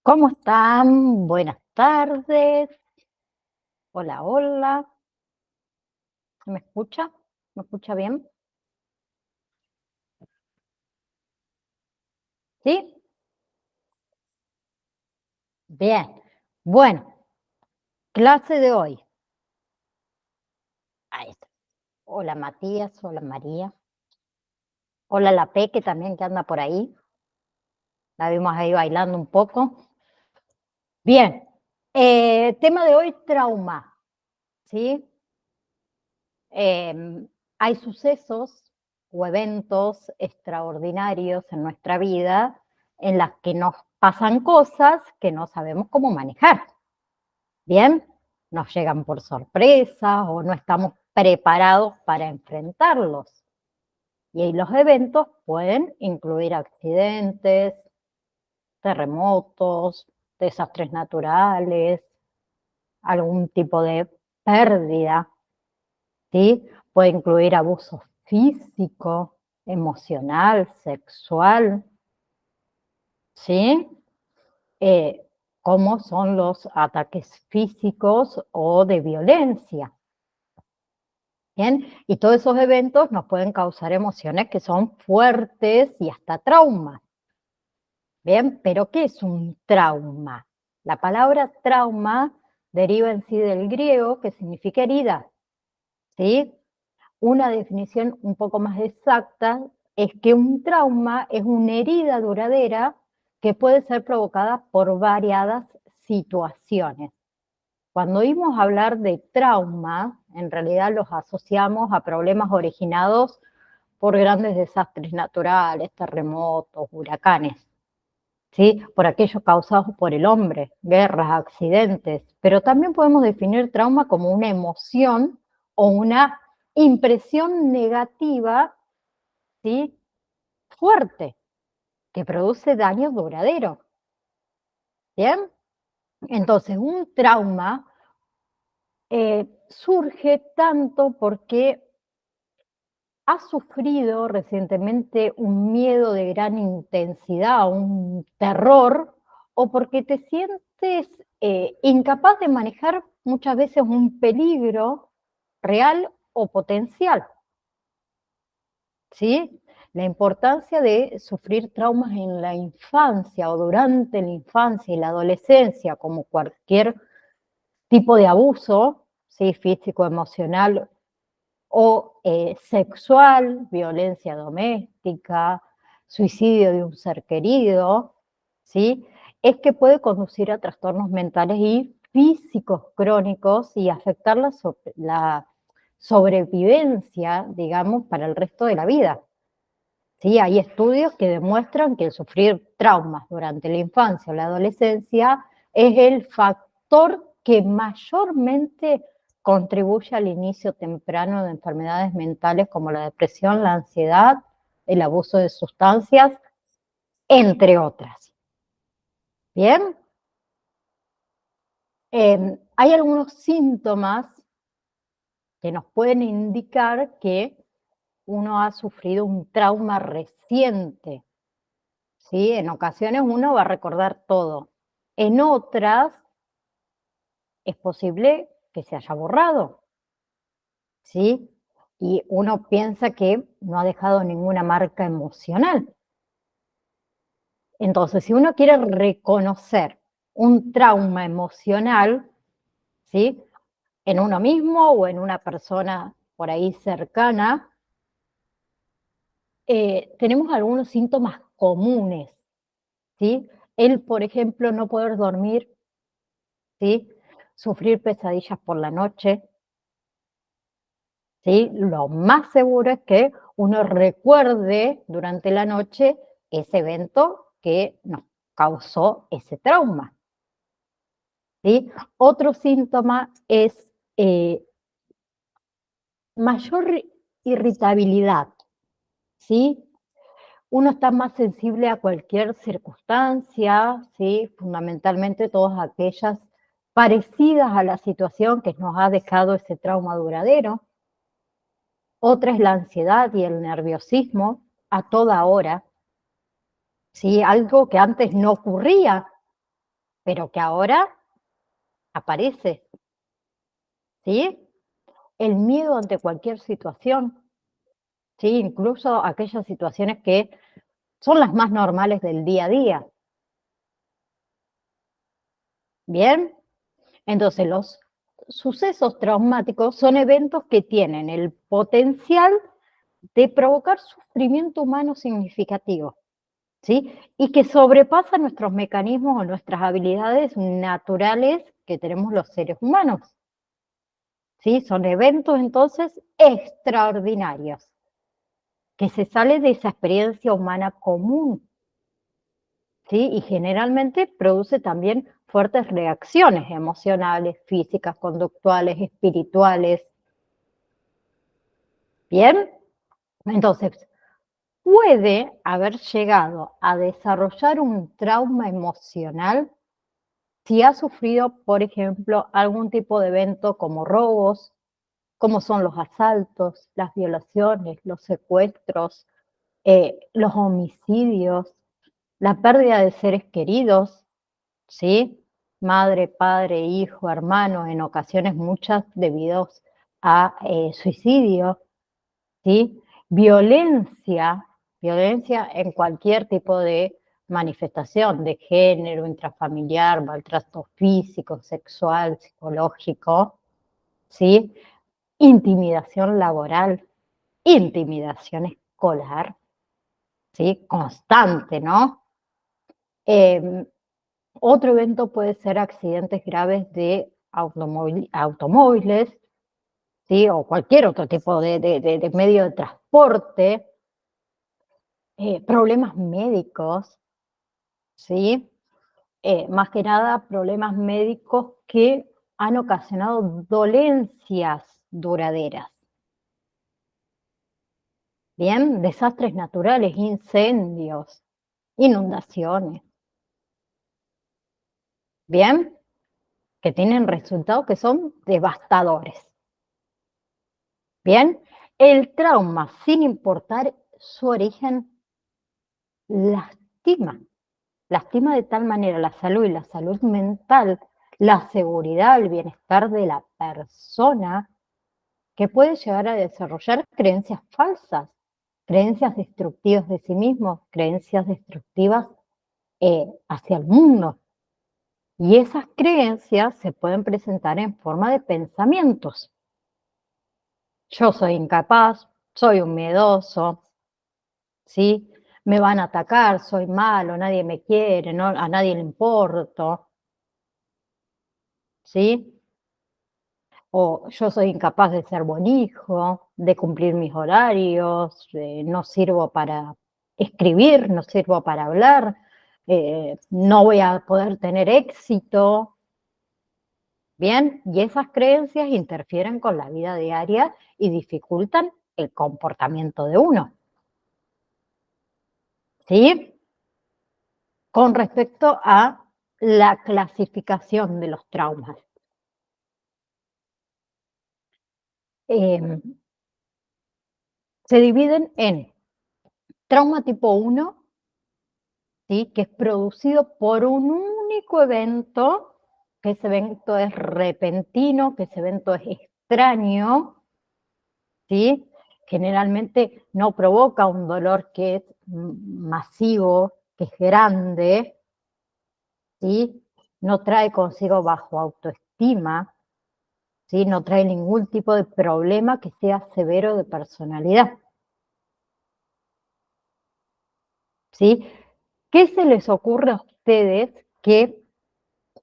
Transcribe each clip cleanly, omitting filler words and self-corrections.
¿Cómo están? Buenas tardes. Hola, hola. ¿Me escucha? ¿Me escucha bien? ¿Sí? Bien. Bueno, clase de hoy. Ahí está. Hola, Matías. Hola, María. Hola, la Peque también que anda por ahí. La vimos ahí bailando un poco. Bien. Tema de hoy, trauma. ¿Sí? Hay sucesos o eventos extraordinarios en nuestra vida en las que nos pasan cosas que no sabemos cómo manejar. Bien, nos llegan por sorpresa o no estamos preparados para enfrentarlos. Y ahí los eventos pueden incluir accidentes, terremotos, desastres naturales, algún tipo de pérdida. ¿Sí? Puede incluir abuso físico, emocional, sexual, ¿sí? Eh, como son los ataques físicos o de violencia, ¿bien? Y todos esos eventos nos pueden causar emociones que son fuertes y hasta traumas, ¿bien? Pero ¿qué es un trauma? La palabra trauma deriva en sí del griego, que significa herida, ¿sí? Una definición un poco más exacta es que un trauma es una herida duradera que puede ser provocada por variadas situaciones. Cuando oímos hablar de trauma, en realidad los asociamos a problemas originados por grandes desastres naturales, terremotos, huracanes, ¿sí? Por aquellos causados por el hombre, guerras, accidentes, pero también podemos definir trauma como una emoción o una impresión negativa, ¿sí? Fuerte, que produce daño duradero, ¿bien? Entonces, un trauma surge tanto porque has sufrido recientemente un miedo de gran intensidad, un terror, o porque te sientes incapaz de manejar muchas veces un peligro real o potencial, ¿sí? La importancia de sufrir traumas en la infancia o durante la infancia y la adolescencia, como cualquier tipo de abuso, ¿sí? Físico, emocional o sexual, violencia doméstica, suicidio de un ser querido, ¿sí? Es que puede conducir a trastornos mentales y físicos crónicos y afectar la sobrevivencia, digamos, para el resto de la vida. ¿Sí? Hay estudios que demuestran que el sufrir traumas durante la infancia o la adolescencia es el factor que mayormente contribuye al inicio temprano de enfermedades mentales como la depresión, la ansiedad, el abuso de sustancias, entre otras. Bien, hay algunos síntomas que nos pueden indicar que uno ha sufrido un trauma reciente. ¿Sí? En ocasiones uno va a recordar todo. En otras es posible que se haya borrado, ¿sí? Y uno piensa que no ha dejado ninguna marca emocional. Entonces, si uno quiere reconocer un trauma emocional, ¿sí? En uno mismo o en una persona por ahí cercana, tenemos algunos síntomas comunes, ¿sí? El, por ejemplo, no poder dormir, ¿sí? Sufrir pesadillas por la noche, ¿sí? Lo más seguro es que uno recuerde durante la noche ese evento que nos causó ese trauma, ¿sí? Otro síntoma es mayor irritabilidad, ¿sí? Uno está más sensible a cualquier circunstancia, ¿sí? Fundamentalmente todas aquellas parecidas a la situación que nos ha dejado ese trauma duradero. Otra es la ansiedad y el nerviosismo a toda hora, ¿sí? Algo que antes no ocurría, pero que ahora aparece, ¿sí? El miedo ante cualquier situación, ¿sí? Incluso aquellas situaciones que son las más normales del día a día. ¿Bien? Entonces, los sucesos traumáticos son eventos que tienen el potencial de provocar sufrimiento humano significativo, ¿sí? Y que sobrepasan nuestros mecanismos o nuestras habilidades naturales que tenemos los seres humanos, ¿sí? Son eventos entonces extraordinarios, que se sale de esa experiencia humana común, ¿sí? Y generalmente produce también fuertes reacciones emocionales, físicas, conductuales, espirituales. ¿Bien? Entonces, puede haber llegado a desarrollar un trauma emocional si ha sufrido, por ejemplo, algún tipo de evento como robos, como son los asaltos, las violaciones, los secuestros, los homicidios, la pérdida de seres queridos, ¿sí? Madre, padre, hijo, hermano, en ocasiones muchas debidos a suicidio, ¿sí? Violencia, violencia en cualquier tipo de manifestación de género, intrafamiliar, maltrato físico, sexual, psicológico, ¿sí? Intimidación laboral, intimidación escolar, ¿sí? Constante, ¿no? Eh, Otro evento puede ser accidentes graves de automóviles, ¿sí? O cualquier otro tipo de medio de transporte, problemas médicos, ¿sí? Más que nada problemas médicos que han ocasionado dolencias duraderas. Bien, desastres naturales, incendios, inundaciones. Bien, que tienen resultados que son devastadores. Bien, el trauma, sin importar su origen, lastima. Lastima de tal manera la salud y la salud mental, la seguridad, el bienestar de la persona, que puede llegar a desarrollar creencias falsas, creencias destructivas de sí mismo, creencias destructivas hacia el mundo. Y esas creencias se pueden presentar en forma de pensamientos. Yo soy incapaz, soy un miedoso, ¿sí? Me van a atacar, soy malo, nadie me quiere, no, a nadie le importo, ¿sí? O yo soy incapaz de ser buen hijo, de cumplir mis horarios, no sirvo para escribir, no sirvo para hablar, no voy a poder tener éxito. Bien, y esas creencias interfieren con la vida diaria y dificultan el comportamiento de uno. ¿Sí? Con respecto a la clasificación de los traumas. Eh, Se dividen en trauma tipo 1, ¿sí? Que es producido por un único evento, que ese evento es repentino, que ese evento es extraño, ¿sí? Generalmente no provoca un dolor que es masivo, que es grande, ¿sí? No trae consigo bajo autoestima, ¿sí? No trae ningún tipo de problema que sea severo de personalidad, ¿sí? ¿Qué se les ocurre a ustedes que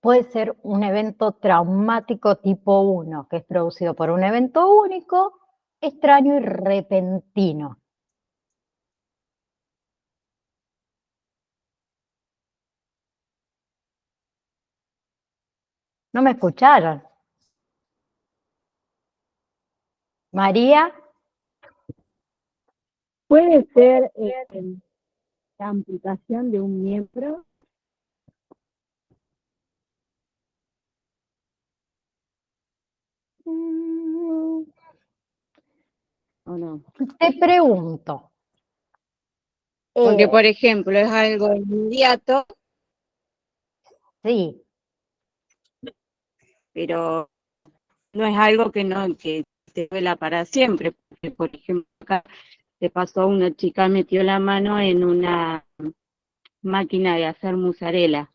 puede ser un evento traumático tipo 1, que es producido por un evento único, extraño y repentino? ¿No me escucharon? María, Puede ser la amputación de un miembro. ¿O no? te pregunto, Porque, eh, por ejemplo, es algo inmediato. sí, pero no es algo que te duela para siempre, porque por ejemplo acá te pasó una chica metió la mano en una máquina de hacer mozzarella.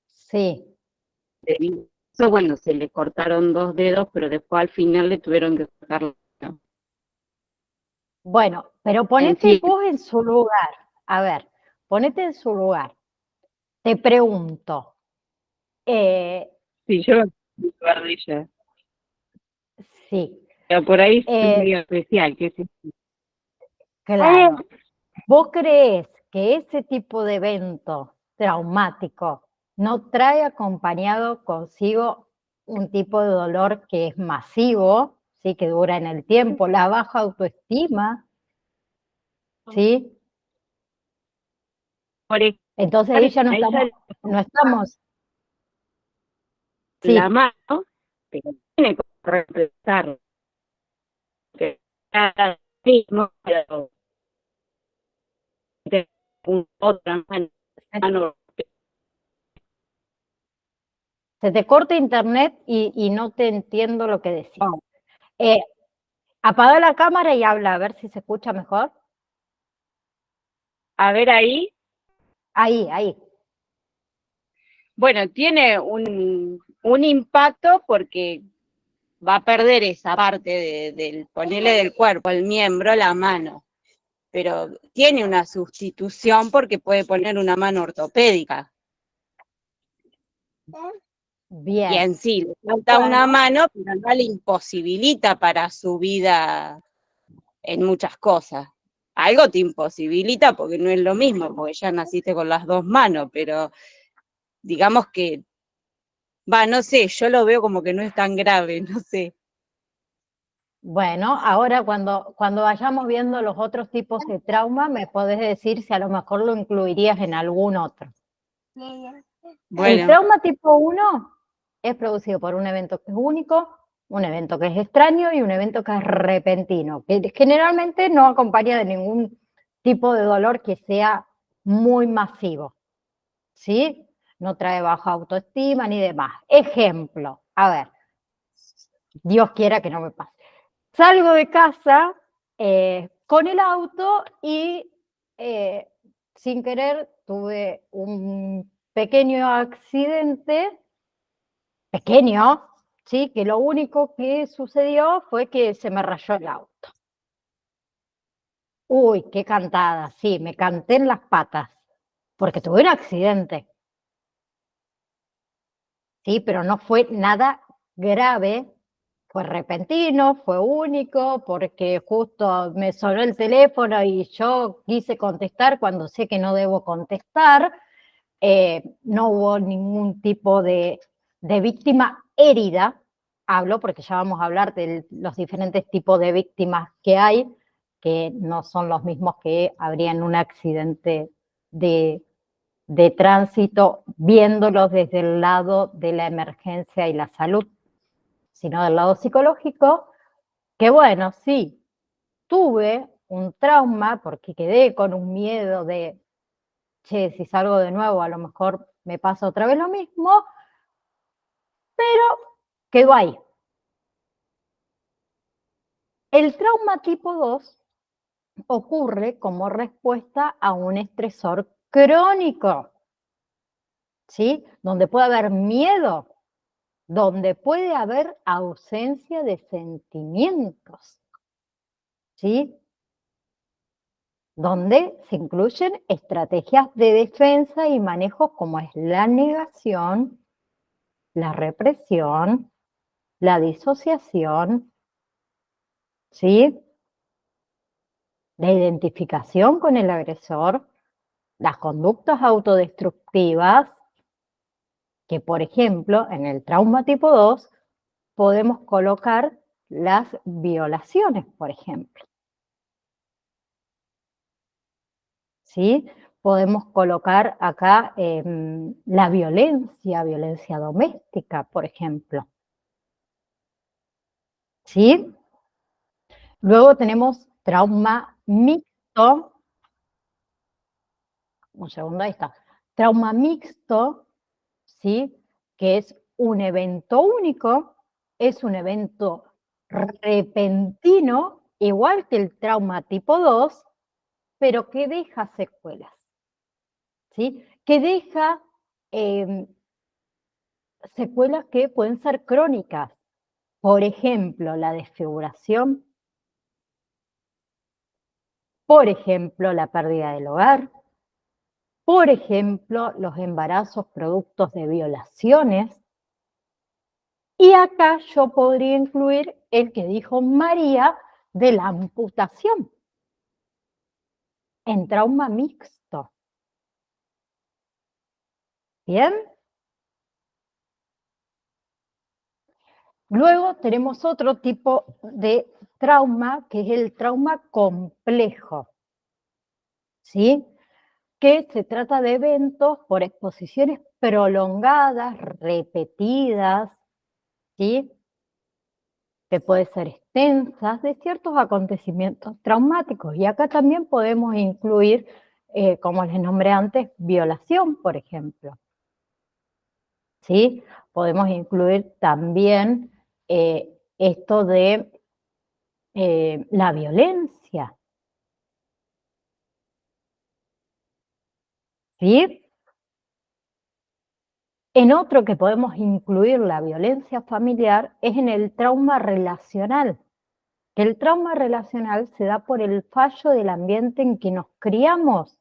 Sí. Eso, bueno, se le cortaron 2 dedos, pero después al final le tuvieron que sacar la mano. Bueno, pero En ponete sí, vos en su lugar. A ver, ponete en su lugar. Te pregunto. sí, yo en lugar de ella. Sí. Pero por ahí es eh, medio especial, que sí. claro. ¿Vos creés que ese tipo de evento traumático no trae acompañado consigo un tipo de dolor que es masivo, ¿sí? Que dura en el tiempo, la baja autoestima, ¿sí? Por ejemplo, Entonces ahí ya a ella no estamos, la sí, mano, pero tiene que reemplazar que cada mismo, pero de otra mano. se te corta internet y no te entiendo lo que decís. Oh, Eh, apaga la cámara y habla, a ver si se escucha mejor. a ver ahí. Ahí. Bueno, tiene un impacto porque va a perder esa parte del ponerle del cuerpo, el miembro, la mano. Pero tiene una sustitución porque puede poner una mano ortopédica. Y Bien. en sí, le falta una Bueno, mano, pero no le imposibilita para su vida en muchas cosas. Algo te imposibilita porque no es lo mismo, porque ya naciste con las 2 manos, pero digamos que, no sé, yo lo veo como que no es tan grave, no sé. bueno, ahora cuando vayamos viendo los otros tipos de trauma, me podés decir si a lo mejor lo incluirías en algún otro. El Bueno, trauma tipo 1 es producido por un evento que es único, un evento que es extraño y un evento que es repentino, que generalmente no acompaña de ningún tipo de dolor que sea muy masivo, ¿sí? No trae baja autoestima ni demás. Ejemplo, a ver, Dios quiera que no me pase. Salgo de casa con el auto y sin querer tuve un pequeño accidente, pequeño, ¿sí? Que lo único que sucedió fue que se me rayó el auto. Uy, qué cantada, sí, me canté en las patas, porque tuve un accidente, sí, pero no fue nada grave. Fue repentino, fue único, porque justo me sonó el teléfono y yo quise contestar cuando sé que no debo contestar. No hubo ningún tipo de víctima herida. Hablo porque ya vamos a hablar de los diferentes tipos de víctimas que hay, que no son los mismos que habría en un accidente de, de tránsito, viéndolos desde el lado de la emergencia y la salud, sino del lado psicológico, que bueno, sí, tuve un trauma porque quedé con un miedo de, che, si salgo de nuevo a lo mejor me pasa otra vez lo mismo, pero quedó ahí. El trauma tipo 2 ocurre como respuesta a un estresor crónico, ¿sí? Donde puede haber miedo, donde puede haber ausencia de sentimientos, ¿sí? Donde se incluyen estrategias de defensa y manejo como es la negación, la represión, la disociación, ¿sí? La identificación con el agresor, las conductas autodestructivas, que por ejemplo en el trauma tipo 2 podemos colocar las violaciones, por ejemplo, ¿sí? Podemos colocar acá la violencia doméstica, por ejemplo, ¿sí? Luego tenemos trauma mixto, un segundo, ahí está, trauma mixto, ¿sí? Que es un evento único, es un evento repentino, igual que el trauma tipo 2, pero que deja secuelas, ¿sí? Que deja secuelas que pueden ser crónicas. Por ejemplo, la desfiguración, por ejemplo, la pérdida del hogar, por ejemplo, los embarazos productos de violaciones. Y acá yo podría incluir el que dijo María de la amputación en trauma mixto. ¿Bien? Luego tenemos otro tipo de trauma, que es el trauma complejo, ¿sí? Que se trata de eventos por exposiciones prolongadas, repetidas, ¿sí? Que pueden ser extensas, de ciertos acontecimientos traumáticos. Y acá también podemos incluir, como les nombré antes, violación, por ejemplo. ¿Sí? Podemos incluir también esto de la violencia. ¿Sí? En otro que podemos incluir la violencia familiar es en el trauma relacional. El trauma relacional se da por el fallo del ambiente en que nos criamos,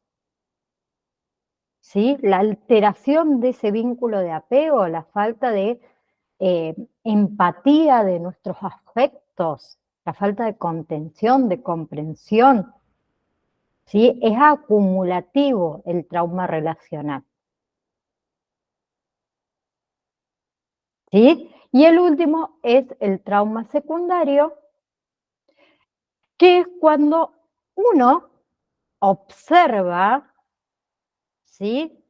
¿sí? La alteración de ese vínculo de apego, la falta de empatía de nuestros afectos, la falta de contención, de comprensión, ¿sí? Es acumulativo el trauma relacional, ¿sí? Y el último es el trauma secundario, que es cuando uno observa, ¿sí?,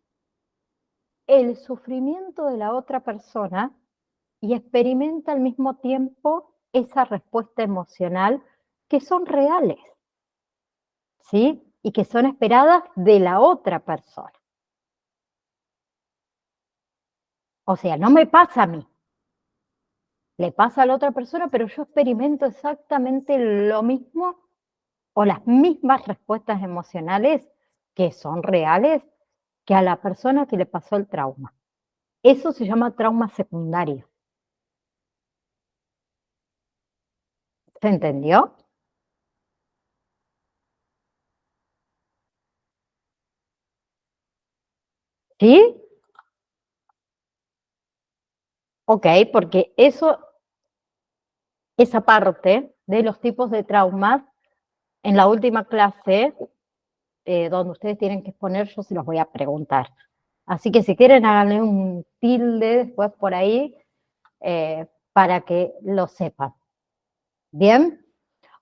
el sufrimiento de la otra persona y experimenta al mismo tiempo esa respuesta emocional que son reales, ¿sí? Y que son esperadas de la otra persona. O sea, no me pasa a mí, le pasa a la otra persona, pero yo experimento exactamente lo mismo o las mismas respuestas emocionales que son reales que a la persona que le pasó el trauma. Eso se llama trauma secundario. ¿Se entendió? ¿Sí? Ok, porque esa parte de los tipos de traumas, en la última clase, donde ustedes tienen que exponer, yo se los voy a preguntar. Así que si quieren, háganle un tilde después por ahí para que lo sepan. ¿Bien?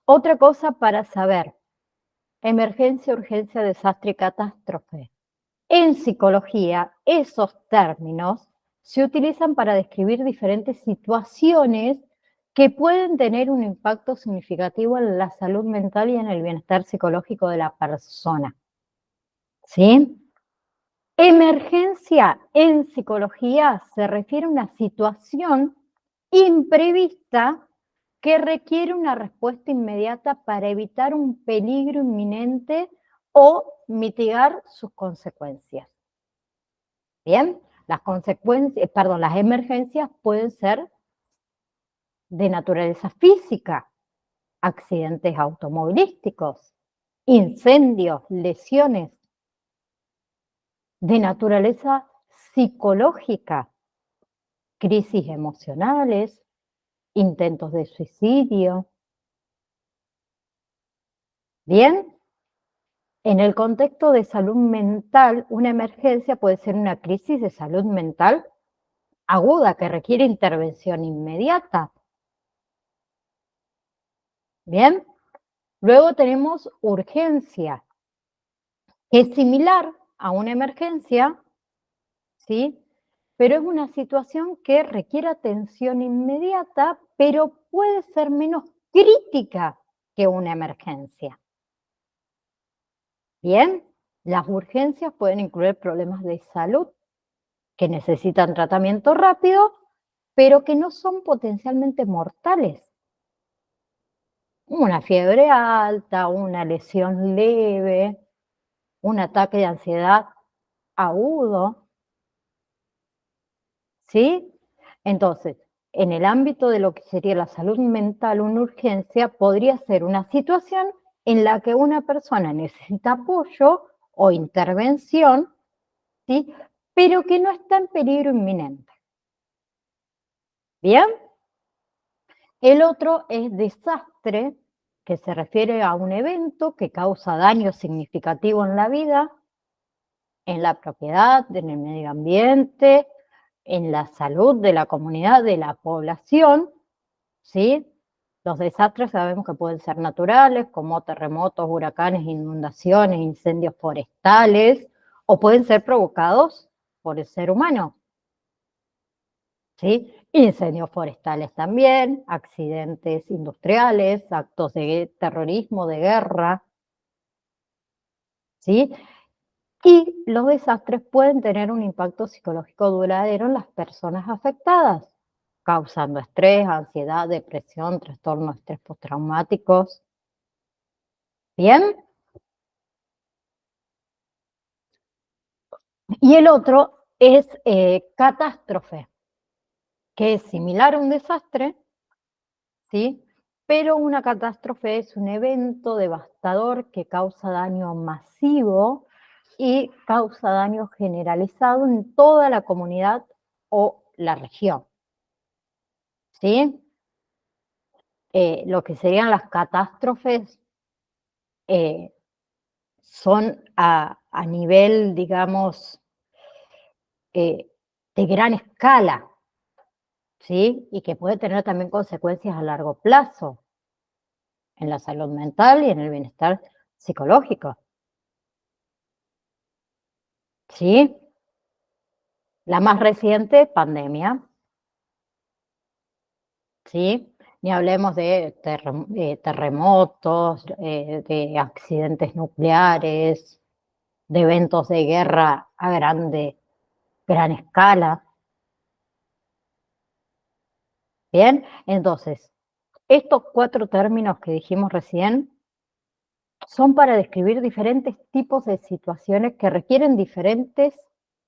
Otra cosa para saber: emergencia, urgencia, desastre y catástrofe. En psicología, esos términos se utilizan para describir diferentes situaciones que pueden tener un impacto significativo en la salud mental y en el bienestar psicológico de la persona. ¿Sí? Emergencia en psicología se refiere a una situación imprevista que requiere una respuesta inmediata para evitar un peligro inminente o mitigar sus consecuencias. Bien, las consecuencias, perdón, las emergencias pueden ser de naturaleza física, accidentes automovilísticos, incendios, lesiones, de naturaleza psicológica, crisis emocionales, intentos de suicidio. Bien, en el contexto de salud mental, una emergencia puede ser una crisis de salud mental aguda que requiere intervención inmediata. Bien, luego tenemos urgencia, que es similar a una emergencia, ¿sí? Pero es una situación que requiere atención inmediata, pero puede ser menos crítica que una emergencia. Bien, las urgencias pueden incluir problemas de salud que necesitan tratamiento rápido pero que no son potencialmente mortales. Una fiebre alta, una lesión leve, un ataque de ansiedad agudo, ¿sí? Entonces, en el ámbito de lo que sería la salud mental, una urgencia podría ser una situación en la que una persona necesita apoyo o intervención, ¿sí? Pero que no está en peligro inminente. ¿Bien? El otro es desastre, que se refiere a un evento que causa daño significativo en la vida, en la propiedad, en el medio ambiente, en la salud de la comunidad, de la población, ¿sí? Los desastres sabemos que pueden ser naturales, como terremotos, huracanes, inundaciones, incendios forestales, o pueden ser provocados por el ser humano, ¿sí? Incendios forestales también, accidentes industriales, actos de terrorismo, de guerra, ¿sí? Y los desastres pueden tener un impacto psicológico duradero en las personas afectadas, causando estrés, ansiedad, depresión, trastornos de estrés postraumáticos. ¿Bien? Y el otro es catástrofe, que es similar a un desastre, ¿sí? Pero una catástrofe es un evento devastador que causa daño masivo y causa daño generalizado en toda la comunidad o la región, ¿sí? Lo que serían las catástrofes eh, son a nivel, digamos, de gran escala, ¿sí? Y que puede tener también consecuencias a largo plazo en la salud mental y en el bienestar psicológico, ¿sí? La más reciente, pandemia, ¿sí? Ni hablemos de terremotos, de accidentes nucleares, de eventos de guerra a gran escala. Bien, entonces, estos 4 términos que dijimos recién son para describir diferentes tipos de situaciones que requieren diferentes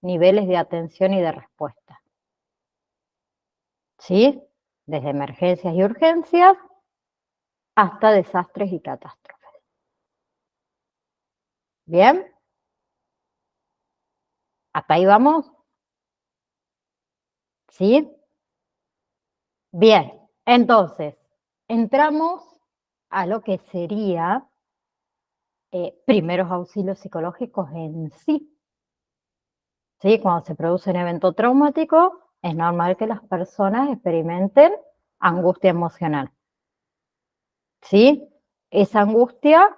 niveles de atención y de respuesta. ¿Sí? Desde emergencias y urgencias hasta desastres y catástrofes. ¿Bien? ¿Hasta ahí vamos? ¿Sí? Bien, entonces, entramos a lo que sería primeros auxilios psicológicos en sí. ¿Sí? Cuando se produce un evento traumático, es normal que las personas experimenten angustia emocional. ¿Sí? Esa angustia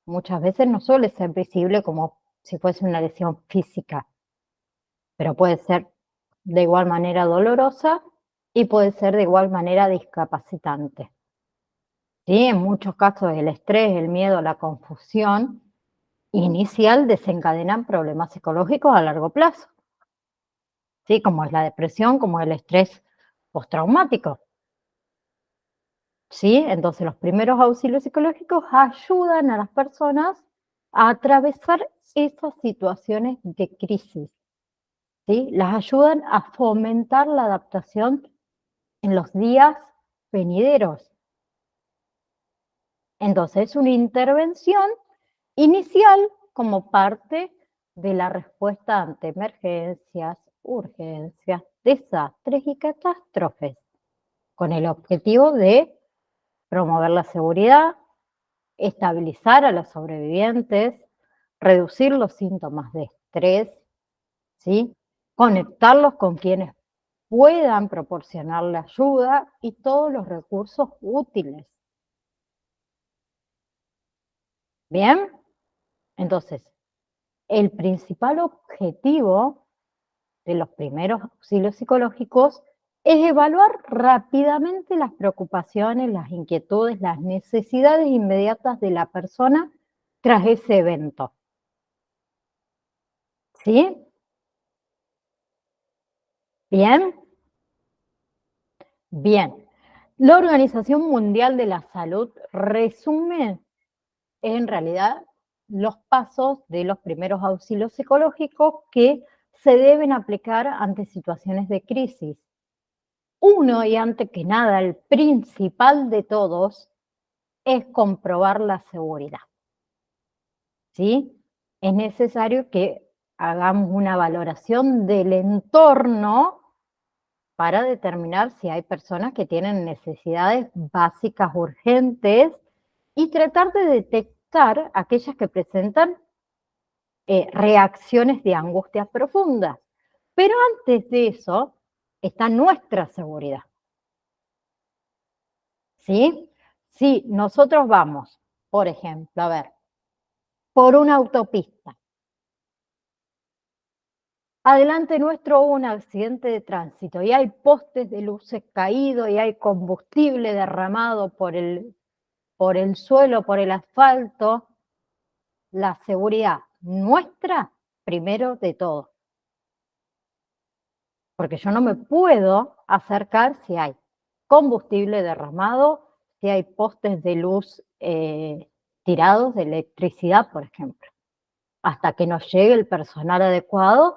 muchas veces no suele ser visible como si fuese una lesión física, pero puede ser de igual manera dolorosa y puede ser de igual manera discapacitante. ¿Sí? En muchos casos el estrés, el miedo, la confusión inicial desencadenan problemas psicológicos a largo plazo, ¿sí? Como es la depresión, como el estrés postraumático. ¿Sí? Entonces los primeros auxilios psicológicos ayudan a las personas a atravesar esas situaciones de crisis, ¿sí? Las ayudan a fomentar la adaptación en los días venideros. Entonces es una intervención inicial como parte de la respuesta ante emergencias, urgencias, desastres y catástrofes, con el objetivo de promover la seguridad, estabilizar a los sobrevivientes, reducir los síntomas de estrés, ¿sí? Conectarlos con quienes puedan proporcionarle ayuda y todos los recursos útiles. ¿Bien? Entonces, el principal objetivo de los primeros auxilios psicológicos es evaluar rápidamente las preocupaciones, las inquietudes, las necesidades inmediatas de la persona tras ese evento. ¿Sí? Bien. Bien, la Organización Mundial de la Salud resume en realidad los pasos de los primeros auxilios psicológicos que se deben aplicar ante situaciones de crisis. Uno, y antes que nada, el principal de todos, es comprobar la seguridad. ¿Sí? Es necesario que hagamos una valoración del entorno para determinar si hay personas que tienen necesidades básicas urgentes y tratar de detectar aquellas que presentan reacciones de angustia profundas. Pero antes de eso está nuestra seguridad. ¿Sí? Si nosotros vamos, por ejemplo, a ver, por una autopista, adelante nuestro hubo un accidente de tránsito y hay postes de luces caídos y hay combustible derramado por el suelo, por el asfalto. La seguridad nuestra, primero de todo. Porque yo no me puedo acercar si hay combustible derramado, si hay postes de luz tirados de electricidad, por ejemplo, hasta que nos llegue el personal adecuado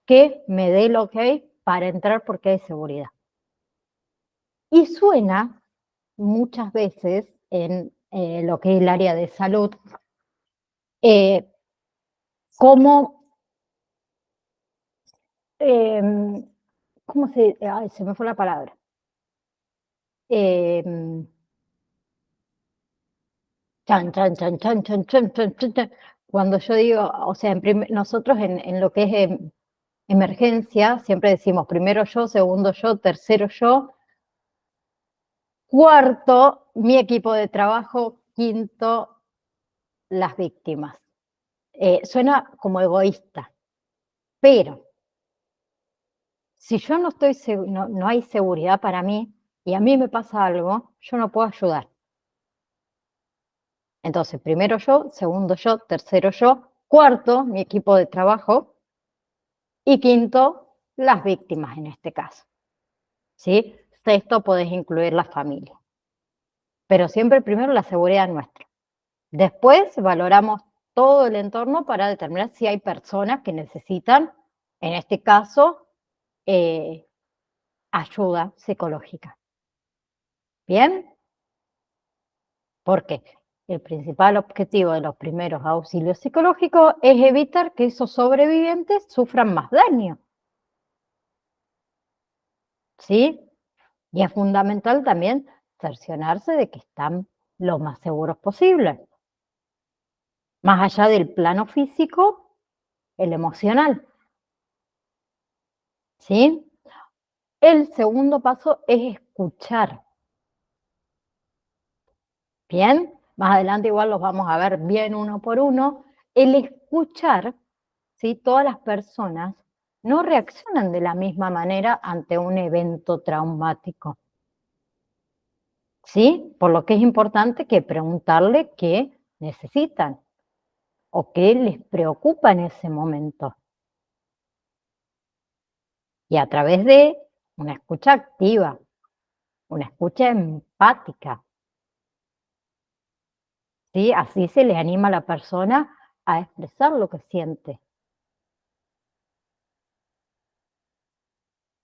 que me dé el ok para entrar porque hay seguridad. Y suena muchas veces en lo que es el área de salud como, ¿cómo se? Ay, se me fue la palabra. Chan, chan, chan, chan, chan, chan, chan, chan, chan. Cuando yo digo, o sea, nosotros en lo que es emergencia, siempre decimos primero yo, segundo yo, tercero yo, cuarto mi equipo de trabajo, quinto las víctimas. Suena como egoísta, pero si yo no estoy, no hay seguridad para mí y a mí me pasa algo, yo no puedo ayudar. Entonces, primero yo, segundo yo, tercero yo, cuarto mi equipo de trabajo y quinto las víctimas en este caso. ¿Sí? Sexto, podés incluir la familia. Pero siempre primero la seguridad nuestra. Después valoramos todo el entorno para determinar si hay personas que necesitan, en este caso, ayuda psicológica. ¿Bien? Porque el principal objetivo de los primeros auxilios psicológicos es evitar que esos sobrevivientes sufran más daño. ¿Sí? Y es fundamental también cerciorarse de que están lo más seguros posible. Más allá del plano físico, el emocional. ¿Sí? El segundo paso es escuchar. Bien, más adelante igual los vamos a ver bien uno por uno. El escuchar, ¿sí? Todas las personas no reaccionan de la misma manera ante un evento traumático. ¿Sí? Por lo que es importante que preguntarle qué necesitan o qué les preocupa en ese momento. Y a través de una escucha activa, una escucha empática, ¿sí? Así se le anima a la persona a expresar lo que siente.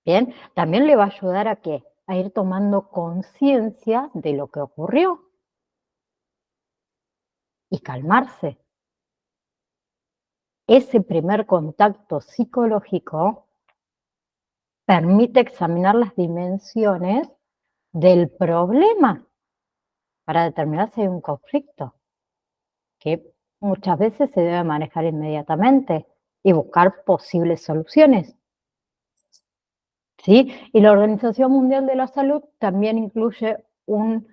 Bien, también le va a ayudar a qué? A ir tomando conciencia de lo que ocurrió y calmarse. Ese primer contacto psicológico permite examinar las dimensiones del problema para determinar si hay un conflicto, que muchas veces se debe manejar inmediatamente y buscar posibles soluciones. ¿Sí? Y la Organización Mundial de la Salud también incluye un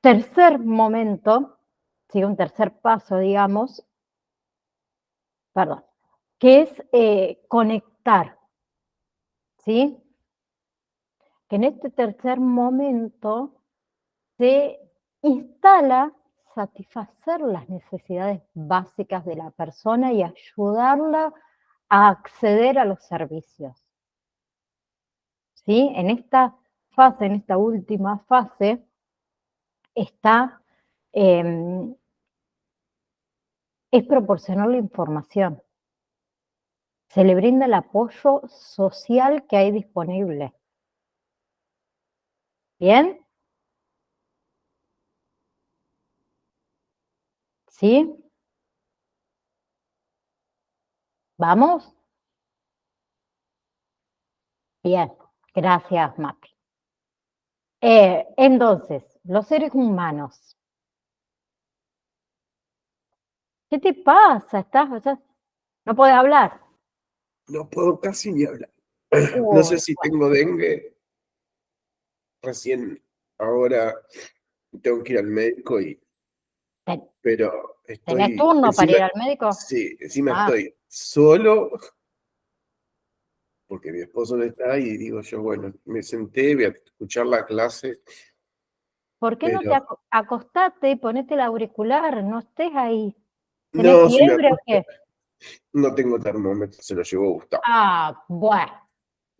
tercer momento, ¿sí? Un tercer paso, digamos, perdón, que es conectar, ¿sí? Que en este tercer momento se instala satisfacer las necesidades básicas de la persona y ayudarla a acceder a los servicios. ¿Sí? En esta fase, en esta última fase, está, es proporcionar la información. Se le brinda el apoyo social que hay disponible. ¿Bien? ¿Sí? ¿Vamos? Bien, gracias, Mati. Entonces, los seres humanos. ¿Qué te pasa? ¿No puedes hablar? No puedo casi ni hablar. No sé Uy, si bueno, tengo dengue. Recién ahora tengo que ir al médico, pero ¿tenés estoy, turno para encima, ir al médico? sí, encima Ah, estoy solo porque mi esposo no está y digo yo, bueno, me senté, voy a escuchar la clase, ¿por qué no te pero acostate y ponete el auricular? No estés ahí. ¿Tenés no, si me fiebre o acuesto, qué? no tengo termómetro, se lo llevó Gustavo. Ah, bueno,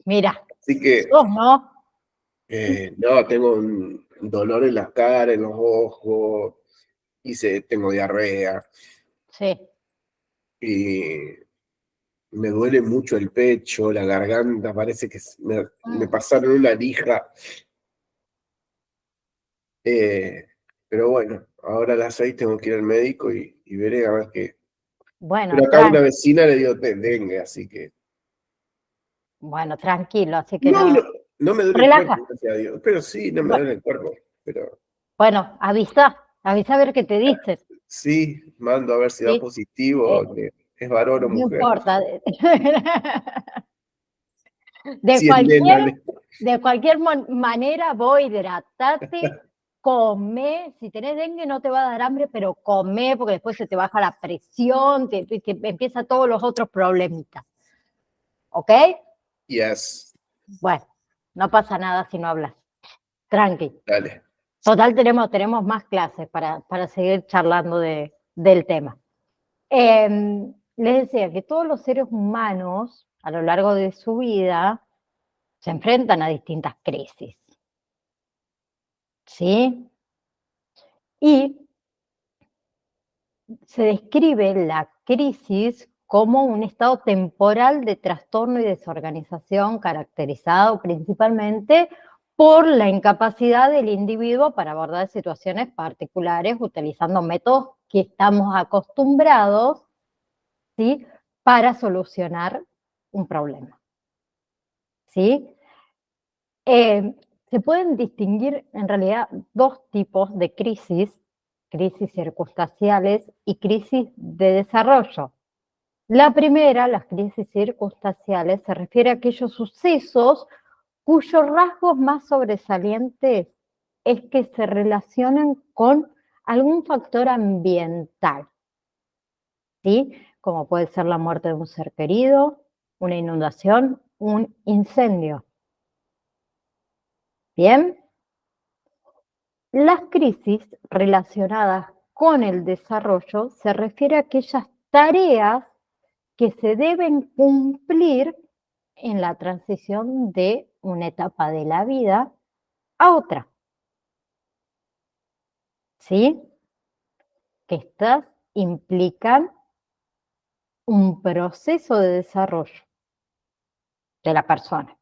mira, Así que, sos no. no, tengo un dolor en la cara, en los ojos, tengo diarrea Sí. y me duele mucho el pecho, la garganta, parece que me Mm. pasaron una lija. eh, pero bueno, ahora a las 6 tengo que ir al médico y veré a ver qué. Bueno, Pero acá a una vecina le dio dengue, así que. bueno, tranquilo, así que No, no, no. no me duele el Relaja. cuerpo, gracias a Dios. Pero sí, no me Bueno, duele el cuerpo. Pero bueno, avisa a ver qué te dicen, sí, mando a ver si da ¿sí? positivo. ¿Es varón o No mujer? importa. De Si es cualquier, nena. de cualquier manera, vos hidratate, come. Si tenés dengue no te va a dar hambre, pero come porque después se te baja la presión, te empieza todos los otros problemitas. ¿Ok? Yes, Bueno, no pasa nada si no hablas. Tranqui. dale. Total, tenemos más clases para seguir charlando del tema. Les decía que todos los seres humanos, a lo largo de su vida, se enfrentan a distintas crisis. ¿Sí? Y se describe la crisis como un estado temporal de trastorno y desorganización caracterizado principalmente por la incapacidad del individuo para abordar situaciones particulares utilizando métodos que estamos acostumbrados, ¿sí?, para solucionar un problema. ¿Sí? Se pueden distinguir en realidad dos tipos de crisis circunstanciales y crisis de desarrollo. La primera, las crisis circunstanciales, se refiere a aquellos sucesos cuyos rasgos más sobresalientes es que se relacionan con algún factor ambiental, ¿sí? Como puede ser la muerte de un ser querido, una inundación, un incendio. ¿Bien? Las crisis relacionadas con el desarrollo se refiere a aquellas tareas que se deben cumplir en la transición de una etapa de la vida a otra. ¿Sí? Que estas implican un proceso de desarrollo de la persona.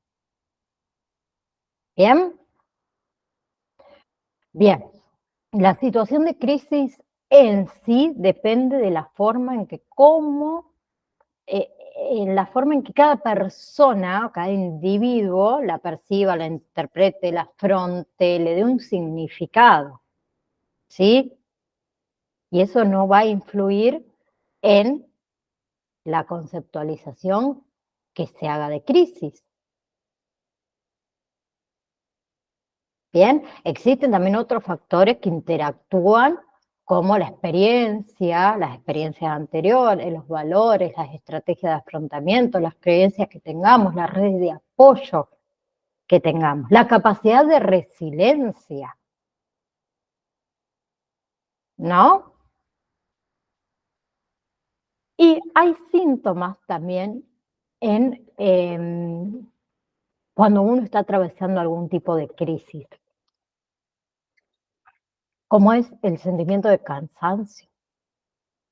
¿Bien? Bien. La situación de crisis en sí depende de la forma en que en la forma en que cada persona, cada individuo la perciba, la interprete, la afronte, le dé un significado, ¿sí? Y eso no va a influir en la conceptualización que se haga de crisis. Bien, existen también otros factores que interactúan como la experiencia, las experiencias anteriores, los valores, las estrategias de afrontamiento, las creencias que tengamos, las redes de apoyo que tengamos, la capacidad de resiliencia, ¿no? Y hay síntomas también en cuando uno está atravesando algún tipo de crisis, como es el sentimiento de cansancio,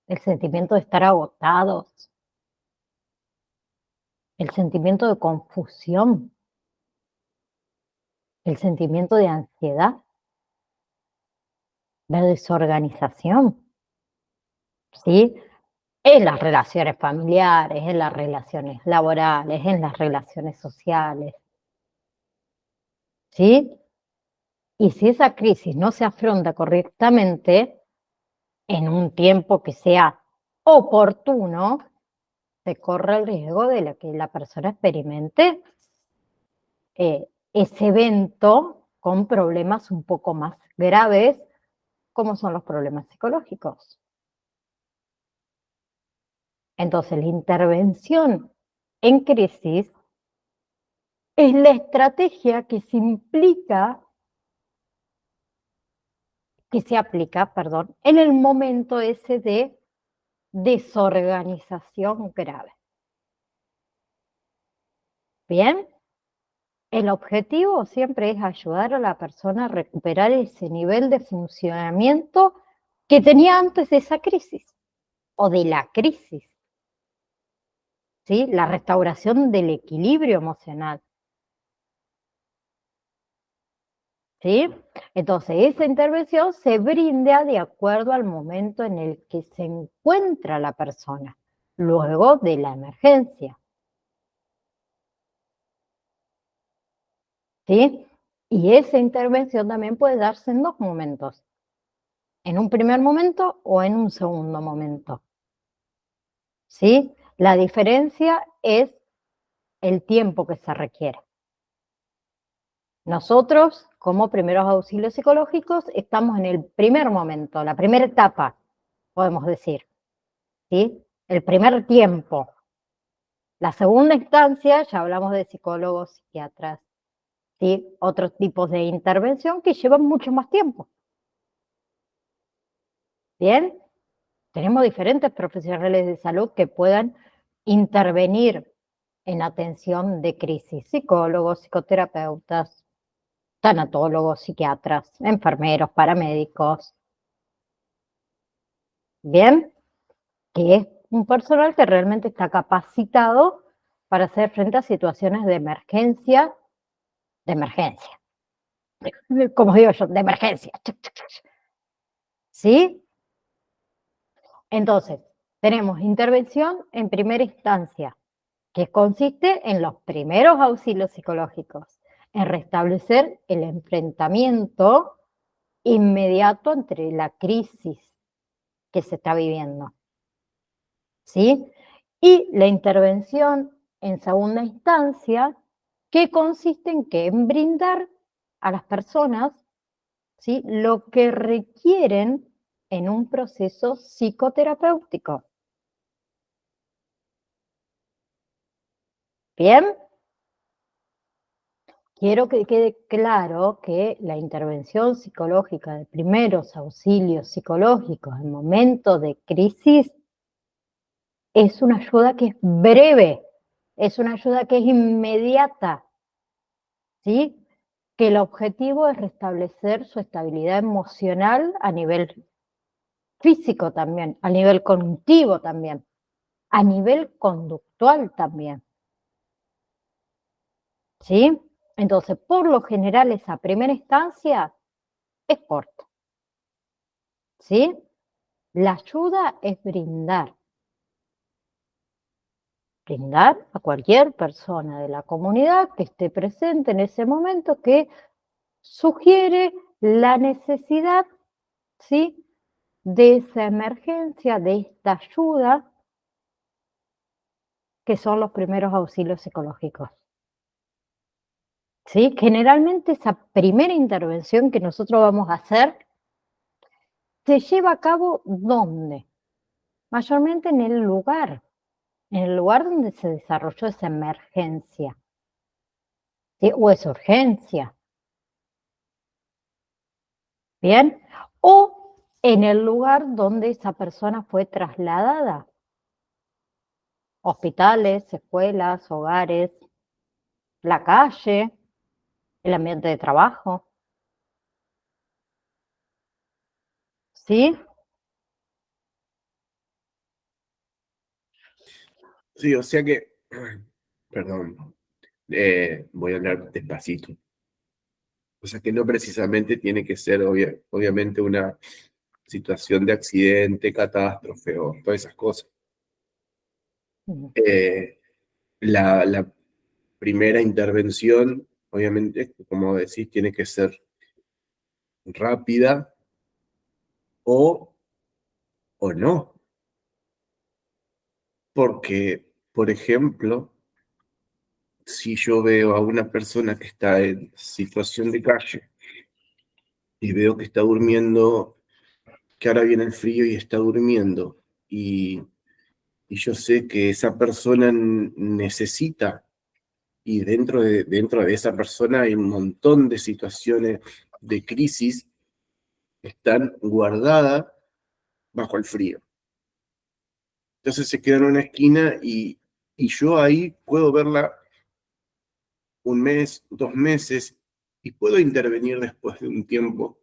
el sentimiento de estar agotados, el sentimiento de confusión, el sentimiento de ansiedad, de desorganización, ¿sí? En las relaciones familiares, en las relaciones laborales, en las relaciones sociales, ¿sí? Y si esa crisis no se afronta correctamente en un tiempo que sea oportuno, se corre el riesgo de que la persona experimente ese evento con problemas un poco más graves, como son los problemas psicológicos. Entonces, la intervención en crisis es la estrategia que se aplica, perdón, en el momento ese de desorganización grave. Bien, el objetivo siempre es ayudar a la persona a recuperar ese nivel de funcionamiento que tenía antes de esa crisis o de la crisis, ¿sí? La restauración del equilibrio emocional, ¿sí? Entonces, esa intervención se brinda de acuerdo al momento en el que se encuentra la persona, luego de la emergencia, ¿sí? Y esa intervención también puede darse en dos momentos, en un primer momento o en un segundo momento, ¿sí? La diferencia es el tiempo que se requiere. Nosotros, como primeros auxilios psicológicos, estamos en el primer momento, la primera etapa, podemos decir, ¿sí? El primer tiempo. La segunda instancia, ya hablamos de psicólogos, psiquiatras, ¿sí? Otros tipos de intervención que llevan mucho más tiempo. ¿Bien? Tenemos diferentes profesionales de salud que puedan intervenir en atención de crisis, psicólogos, psicoterapeutas, tanatólogos, psiquiatras, enfermeros, paramédicos, ¿bien? Que es un personal que realmente está capacitado para hacer frente a situaciones de emergencia, como digo yo, de emergencia. ¿Sí? Entonces, tenemos intervención en primera instancia, que consiste en los primeros auxilios psicológicos, en restablecer el enfrentamiento inmediato entre la crisis que se está viviendo, ¿sí? Y la intervención en segunda instancia, que consiste en que en brindar a las personas, ¿sí?, lo que requieren en un proceso psicoterapéutico. ¿Bien? Quiero que quede claro que la intervención psicológica de primeros auxilios psicológicos en momentos de crisis es una ayuda que es breve, es una ayuda que es inmediata, ¿sí? Que el objetivo es restablecer su estabilidad emocional a nivel físico también, a nivel cognitivo también, a nivel conductual también, ¿sí? Entonces, por lo general, esa primera instancia es corta, ¿sí? La ayuda es brindar a cualquier persona de la comunidad que esté presente en ese momento que sugiere la necesidad, ¿sí?, de esa emergencia, de esta ayuda, que son los primeros auxilios psicológicos. ¿Sí? Generalmente esa primera intervención que nosotros vamos a hacer se lleva a cabo ¿dónde? Mayormente en el lugar donde se desarrolló esa emergencia, ¿sí?, o esa urgencia, ¿bien? O en el lugar donde esa persona fue trasladada, hospitales, escuelas, hogares, la calle, el ambiente de trabajo. ¿Sí? Sí, o sea que, perdón, voy a hablar despacito. O sea que no precisamente tiene que ser obviamente una situación de accidente, catástrofe o todas esas cosas. Mm. La primera intervención, obviamente, como decís, tiene que ser rápida o, o no. Porque, por ejemplo, si yo veo a una persona que está en situación de calle y veo que está durmiendo, que ahora viene el frío y está durmiendo, y yo sé que esa persona necesita, y dentro de esa persona hay un montón de situaciones de crisis que están guardadas bajo el frío. Entonces se queda en una esquina y yo ahí puedo verla un mes, 2 meses, y puedo intervenir después de un tiempo.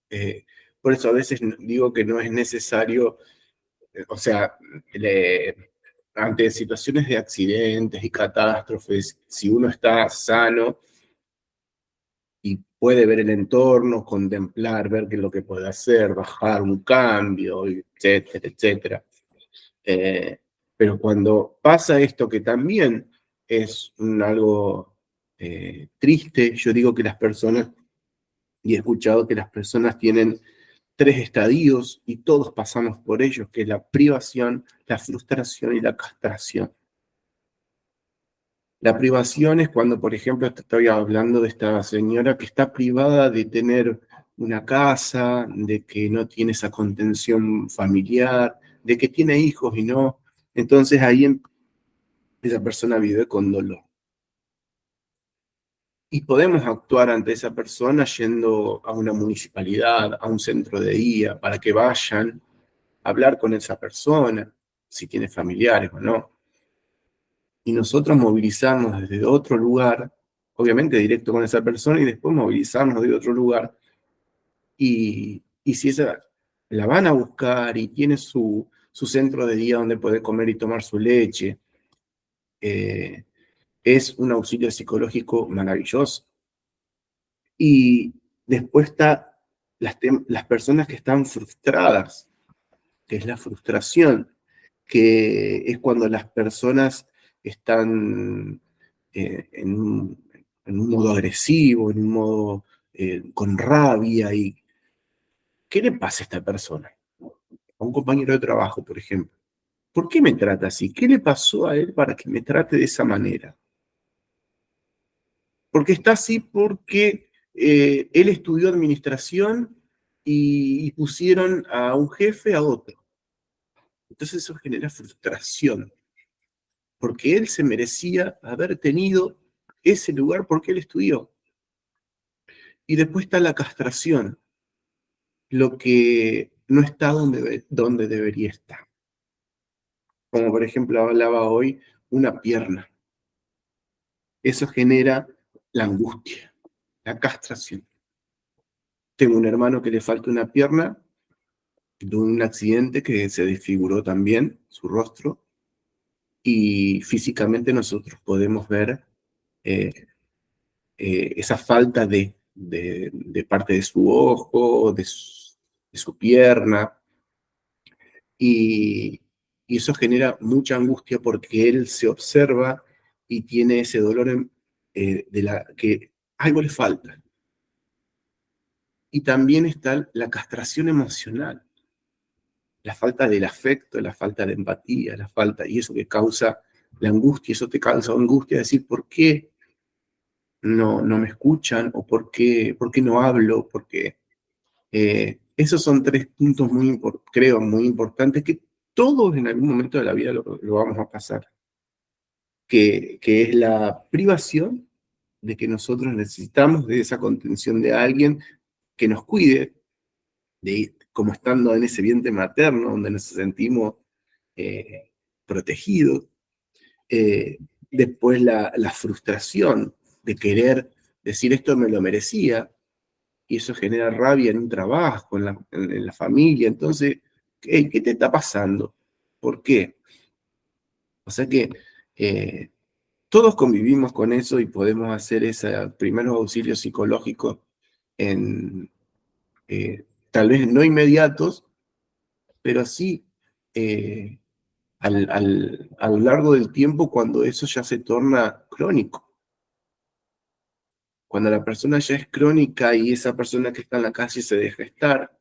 Eh, por eso a veces digo que no es necesario, o sea, ante situaciones de accidentes y catástrofes, si uno está sano y puede ver el entorno, contemplar, ver qué es lo que puede hacer, bajar un cambio, etcétera, etcétera. Eh, pero cuando pasa esto, que también es algo triste, yo digo que las personas, y he escuchado que las personas tienen 3 estadios y todos pasamos por ellos, que es la privación, la frustración y la castración. La privación es cuando, por ejemplo, te estoy hablando de esta señora que está privada de tener una casa, de que no tiene esa contención familiar, de que tiene hijos y no. Entonces ahí esa persona vive con dolor. Y podemos actuar ante esa persona yendo a una municipalidad, a un centro de día, para que vayan a hablar con esa persona, si tiene familiares o no. Y nosotros movilizarnos desde otro lugar, obviamente directo con esa persona, y después movilizarnos de otro lugar. Y si esa la van a buscar y tiene su centro de día donde puede comer y tomar su leche, es un auxilio psicológico maravilloso. Y después está las personas que están frustradas, que es la frustración, que es cuando las personas están en un modo agresivo, en un modo con rabia. ¿Y qué le pasa a esta persona? A un compañero de trabajo, por ejemplo. ¿Por qué me trata así? ¿Qué le pasó a él para que me trate de esa manera? Porque está así porque él estudió administración y pusieron a un jefe a otro. Entonces eso genera frustración, porque él se merecía haber tenido ese lugar porque él estudió. Y después está la castración, lo que no está donde debería estar. Como por ejemplo hablaba hoy, una pierna. Eso genera la angustia, la castración. Tengo un hermano que le falta una pierna de un accidente que se desfiguró también su rostro, y físicamente nosotros podemos ver eh, esa falta de parte de su ojo, de su pierna, y, y eso genera mucha angustia porque él se observa y tiene ese dolor que algo le falta. Y también está la castración emocional, la falta del afecto, la falta de empatía, la falta, y eso que causa la angustia, eso te causa angustia, decir, ¿por qué no me escuchan? ¿O por qué no hablo? Porque esos son 3 puntos creo, muy importantes, que todos en algún momento de la vida lo vamos a pasar, que es la privación de que nosotros necesitamos de esa contención de alguien que nos cuide, como estando en ese vientre materno, donde nos sentimos protegidos, Después la frustración de querer decir esto me lo merecía, y eso genera rabia en un trabajo, en la familia. Entonces, ¿qué te está pasando? ¿Por qué? O sea que todos convivimos con eso y podemos hacer esos primeros auxilios psicológicos en, tal vez no inmediatos, pero sí eh, a lo largo del tiempo cuando eso ya se torna crónico. Cuando la persona ya es crónica y esa persona que está en la calle se deja estar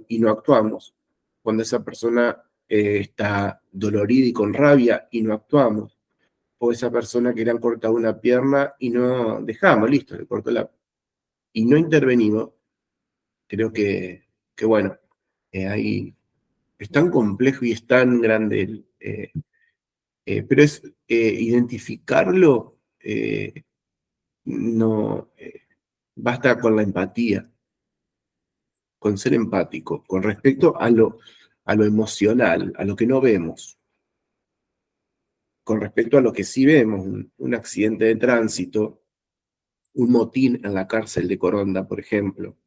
y no actuamos. Cuando esa persona está dolorida y con rabia y no actuamos. O esa persona que le han cortado una pierna y no dejamos, listo, le cortó y no intervenimos. Creo que bueno, ahí es tan complejo y es tan grande, pero es identificarlo, no, basta con la empatía, con ser empático, con respecto a lo emocional, a lo que no vemos, con respecto a lo que sí vemos, un accidente de tránsito, un motín en la cárcel de Coronda, por ejemplo.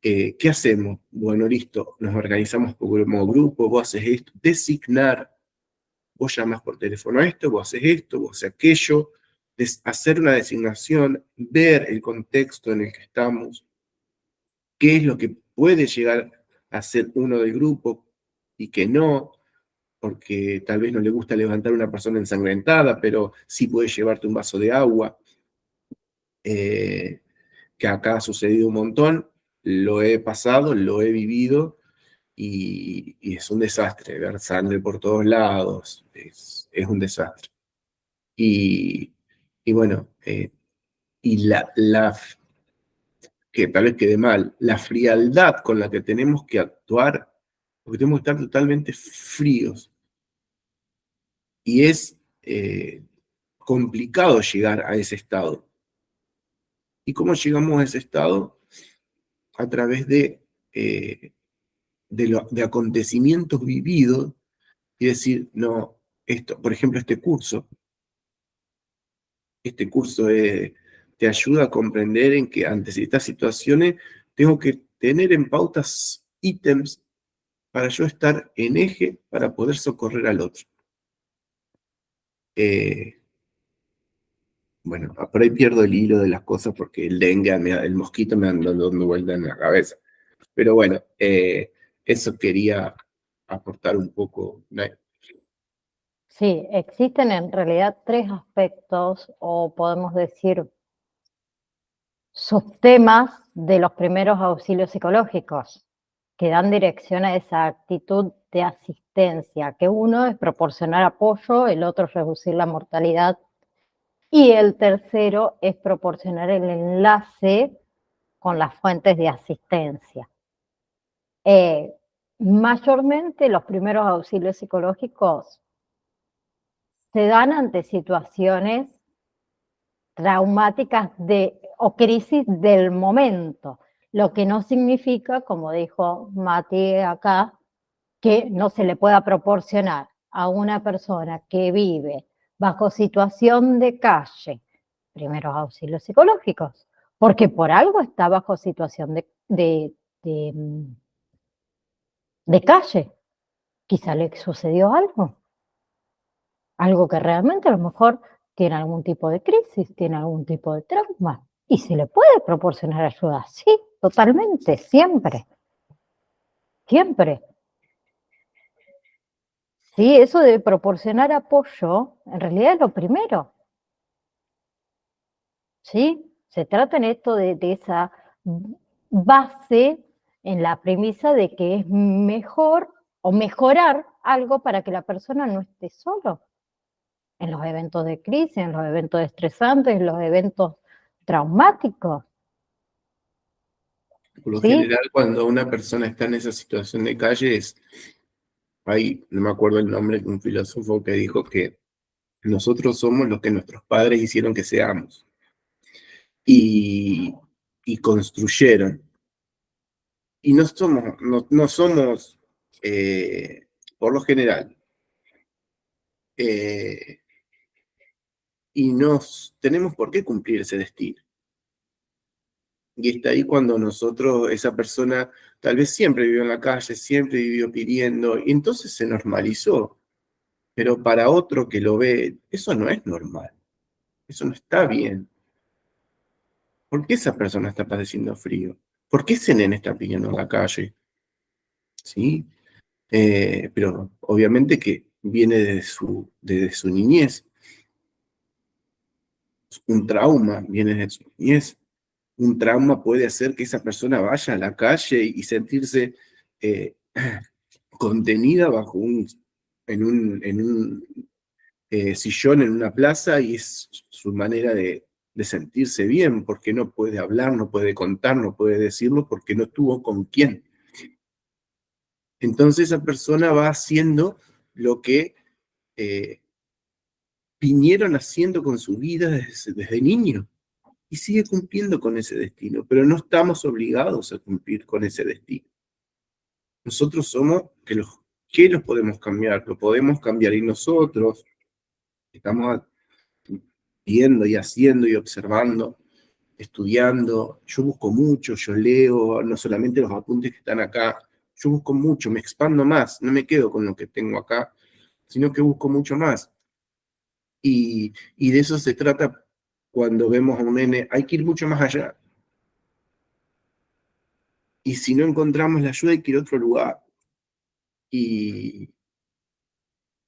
¿Qué hacemos? Bueno, listo, nos organizamos como grupo, vos haces esto, designar, vos llamas por teléfono a esto, vos haces esto, vos haces aquello, hacer una designación, ver el contexto en el que estamos, qué es lo que puede llegar a ser uno del grupo y que no, porque tal vez no le gusta levantar a una persona ensangrentada, pero sí puede llevarte un vaso de agua, que acá ha sucedido un montón, lo he pasado, lo he vivido, y es un desastre, ver sangre por todos lados, es un desastre. Y, y bueno, y que tal vez quede mal, la frialdad con la que tenemos que actuar, porque tenemos que estar totalmente fríos. Y es complicado llegar a ese estado. ¿Y cómo llegamos a ese estado? A través de acontecimientos vividos y decir, no, esto, por ejemplo, este curso te ayuda a comprender en que ante estas situaciones tengo que tener en pautas ítems para yo estar en eje para poder socorrer al otro. Bueno, por ahí pierdo el hilo de las cosas porque el dengue, el mosquito me anda dando vuelta en la cabeza. Pero bueno, eso quería aportar un poco. Sí, existen en realidad tres aspectos, o podemos decir subtemas de los primeros auxilios psicológicos que dan dirección a esa actitud de asistencia, que uno es proporcionar apoyo, el otro es reducir la mortalidad y el tercero es proporcionar el enlace con las fuentes de asistencia. Mayormente los primeros auxilios psicológicos se dan ante situaciones traumáticas o crisis del momento, lo que no significa, como dijo Mati acá, que no se le pueda proporcionar a una persona que vive bajo situación de calle primeros auxilios psicológicos, porque por algo está bajo situación de calle. Quizá le sucedió algo que realmente a lo mejor tiene algún tipo de crisis, tiene algún tipo de trauma, y se le puede proporcionar ayuda, sí, totalmente, siempre, siempre. Sí, eso de proporcionar apoyo, en realidad es lo primero, ¿sí? Se trata en esto de esa base en la premisa de que es mejor o mejorar algo para que la persona no esté solo en los eventos de crisis, en los eventos estresantes, en los eventos traumáticos, Por lo ¿sí? general, cuando una persona está en esa situación de calle, no me acuerdo el nombre, un filósofo que dijo que nosotros somos lo que nuestros padres hicieron que seamos y, y construyeron. Y no somos, por lo general, eh, y no tenemos por qué cumplir ese destino. Y está ahí cuando nosotros, esa persona, tal vez siempre vivió en la calle, siempre vivió pidiendo, y entonces se normalizó. Pero para otro que lo ve, eso no es normal, eso no está bien. ¿Por qué esa persona está padeciendo frío? ¿Por qué ese nene está pidiendo en la calle? ¿Sí? Pero obviamente que viene desde su niñez. Un trauma viene de su niñez. Un trauma puede hacer que esa persona vaya a la calle y sentirse eh, contenida en un sillón en una plaza, y es su manera de sentirse bien, porque no puede hablar, no puede contar, no puede decirlo porque no tuvo con quién. Entonces esa persona va haciendo lo que eh, vinieron haciendo con su vida desde niño, y sigue cumpliendo con ese destino, pero no estamos obligados a cumplir con ese destino. Nosotros somos que los podemos cambiar, lo podemos cambiar, y nosotros estamos viendo y haciendo y observando, estudiando. Yo busco mucho, yo leo, no solamente los apuntes que están acá, yo busco mucho, me expando más, no me quedo con lo que tengo acá, sino que busco mucho más. Y de eso se trata cuando vemos a un nene, hay que ir mucho más allá. Y si no encontramos la ayuda, hay que ir a otro lugar. Y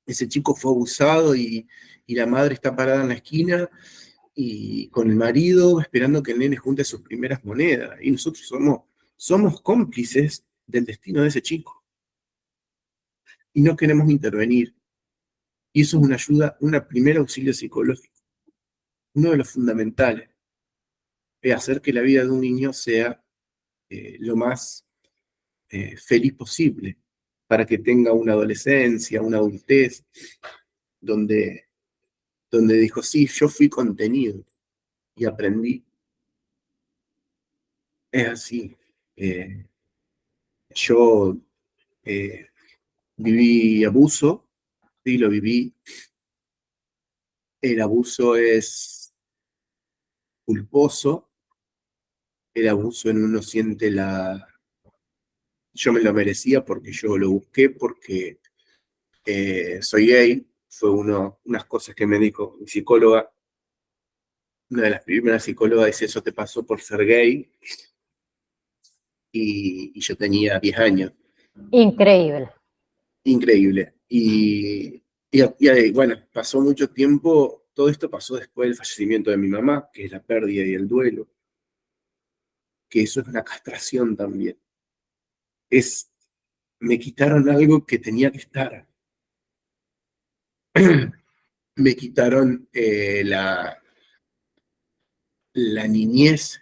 ese chico fue abusado, y la madre está parada en la esquina y con el marido esperando que el nene junte sus primeras monedas. Y nosotros somos cómplices del destino de ese chico. Y no queremos intervenir. Y eso es una ayuda, un primer auxilio psicológico. Uno de los fundamentales es hacer que la vida de un niño sea lo más feliz posible, para que tenga una adolescencia, una adultez, donde dijo, sí, yo fui contenido y aprendí. Es así. Yo viví abuso, sí, lo viví. El abuso es culposo, el abuso en uno siente yo me lo merecía porque yo lo busqué, porque soy gay, fue unas cosas que me dijo mi psicóloga. Una de las primeras psicólogas dice, eso te pasó por ser gay, y yo tenía 10 años. Increíble. Increíble. Bueno, pasó mucho tiempo, todo esto pasó después del fallecimiento de mi mamá, que es la pérdida y el duelo, que eso es una castración también. Me quitaron algo que tenía que estar. Me quitaron la niñez,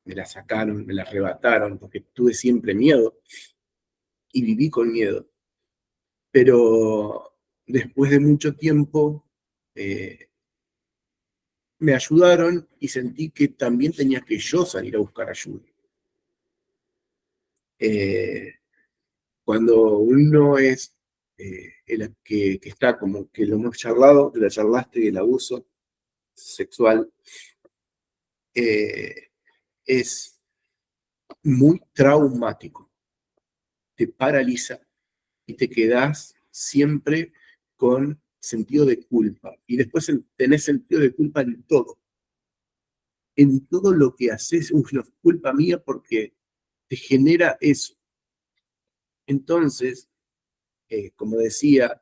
me la sacaron, me la arrebataron, porque tuve siempre miedo y viví con miedo. Pero después de mucho tiempo me ayudaron, y sentí que también tenía que yo salir a buscar ayuda. Cuando uno es el que está, como que lo hemos charlado, que la charlaste, del abuso sexual, es muy traumático, te paraliza y te quedás siempre con sentido de culpa. Y después tenés sentido de culpa en todo lo que haces. No es culpa mía, porque te genera eso. Entonces, como decía,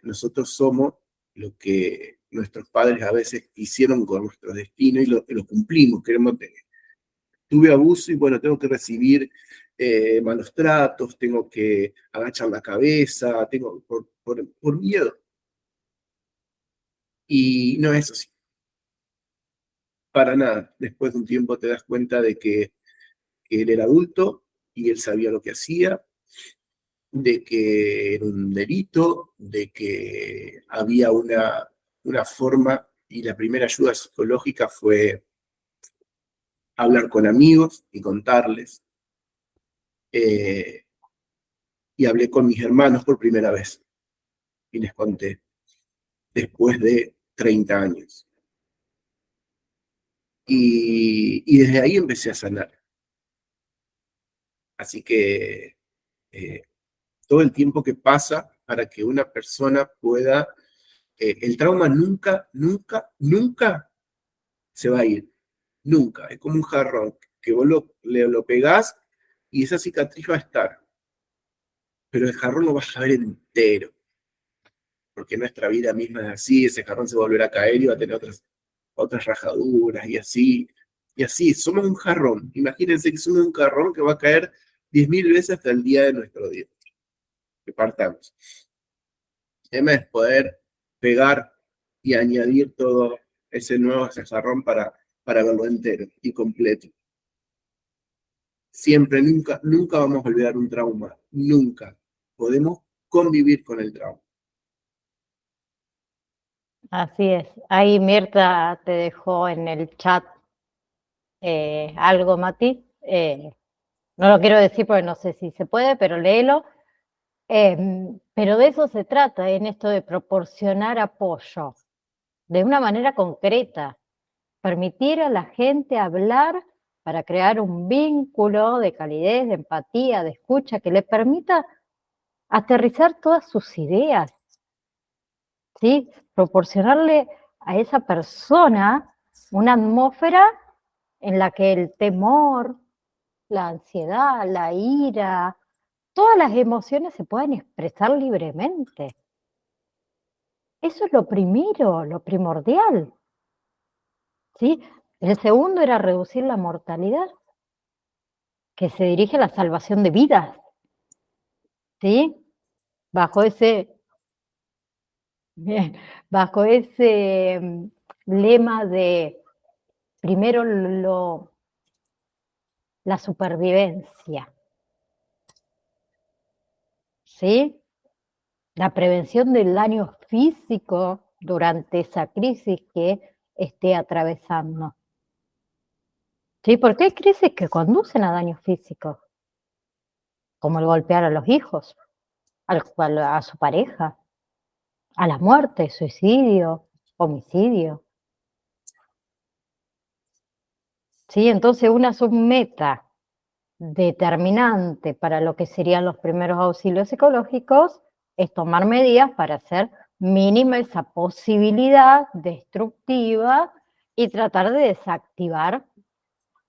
nosotros somos lo que nuestros padres a veces hicieron con nuestro destino, y lo cumplimos. Tuve abuso y bueno, tengo que recibir malos tratos, tengo que agachar la cabeza, por miedo. Y no es así, para nada. Después de un tiempo te das cuenta de que él era adulto y él sabía lo que hacía, de que era un delito, de que había una forma, y la primera ayuda psicológica fue hablar con amigos y contarles. Y hablé con mis hermanos por primera vez y les conté. después de 30 años. Y desde ahí empecé a sanar. Así que todo el tiempo que pasa para que una persona pueda, el trauma nunca, nunca, nunca se va a ir. Nunca. Es como un jarrón que vos lo pegás y esa cicatriz va a estar. Pero el jarrón lo vas a ver entero. Porque nuestra vida misma es así, ese jarrón se volverá a caer y va a tener otras rajaduras y así. Y así, somos un jarrón. Imagínense que somos un jarrón que va a caer 10.000 veces hasta el día de nuestro día. Que partamos. El tema es poder pegar y añadir todo ese jarrón para verlo entero y completo. Siempre, nunca, nunca vamos a olvidar un trauma. Nunca. Podemos convivir con el trauma. Así es. Ahí Mirta te dejó en el chat algo, Mati. No lo quiero decir porque no sé si se puede, pero léelo. Pero de eso se trata, en esto de proporcionar apoyo de una manera concreta, permitir a la gente hablar para crear un vínculo de calidez, de empatía, de escucha, que le permita aterrizar todas sus ideas, ¿sí? Proporcionarle a esa persona una atmósfera en la que el temor, la ansiedad, la ira, todas las emociones se puedan expresar libremente. Eso es lo primero, lo primordial, ¿sí? El segundo era reducir la mortalidad, que se dirige a la salvación de vidas, ¿sí? Bajo ese, bien, bajo ese lema de primero la supervivencia, ¿sí? La prevención del daño físico durante esa crisis que esté atravesando. ¿Sí? Porque hay crisis que conducen a daños físicos, como el golpear a los hijos, a su pareja, a la muerte, suicidio, homicidio. ¿Sí? Entonces una submeta determinante para lo que serían los primeros auxilios psicológicos es tomar medidas para hacer mínima esa posibilidad destructiva y tratar de desactivar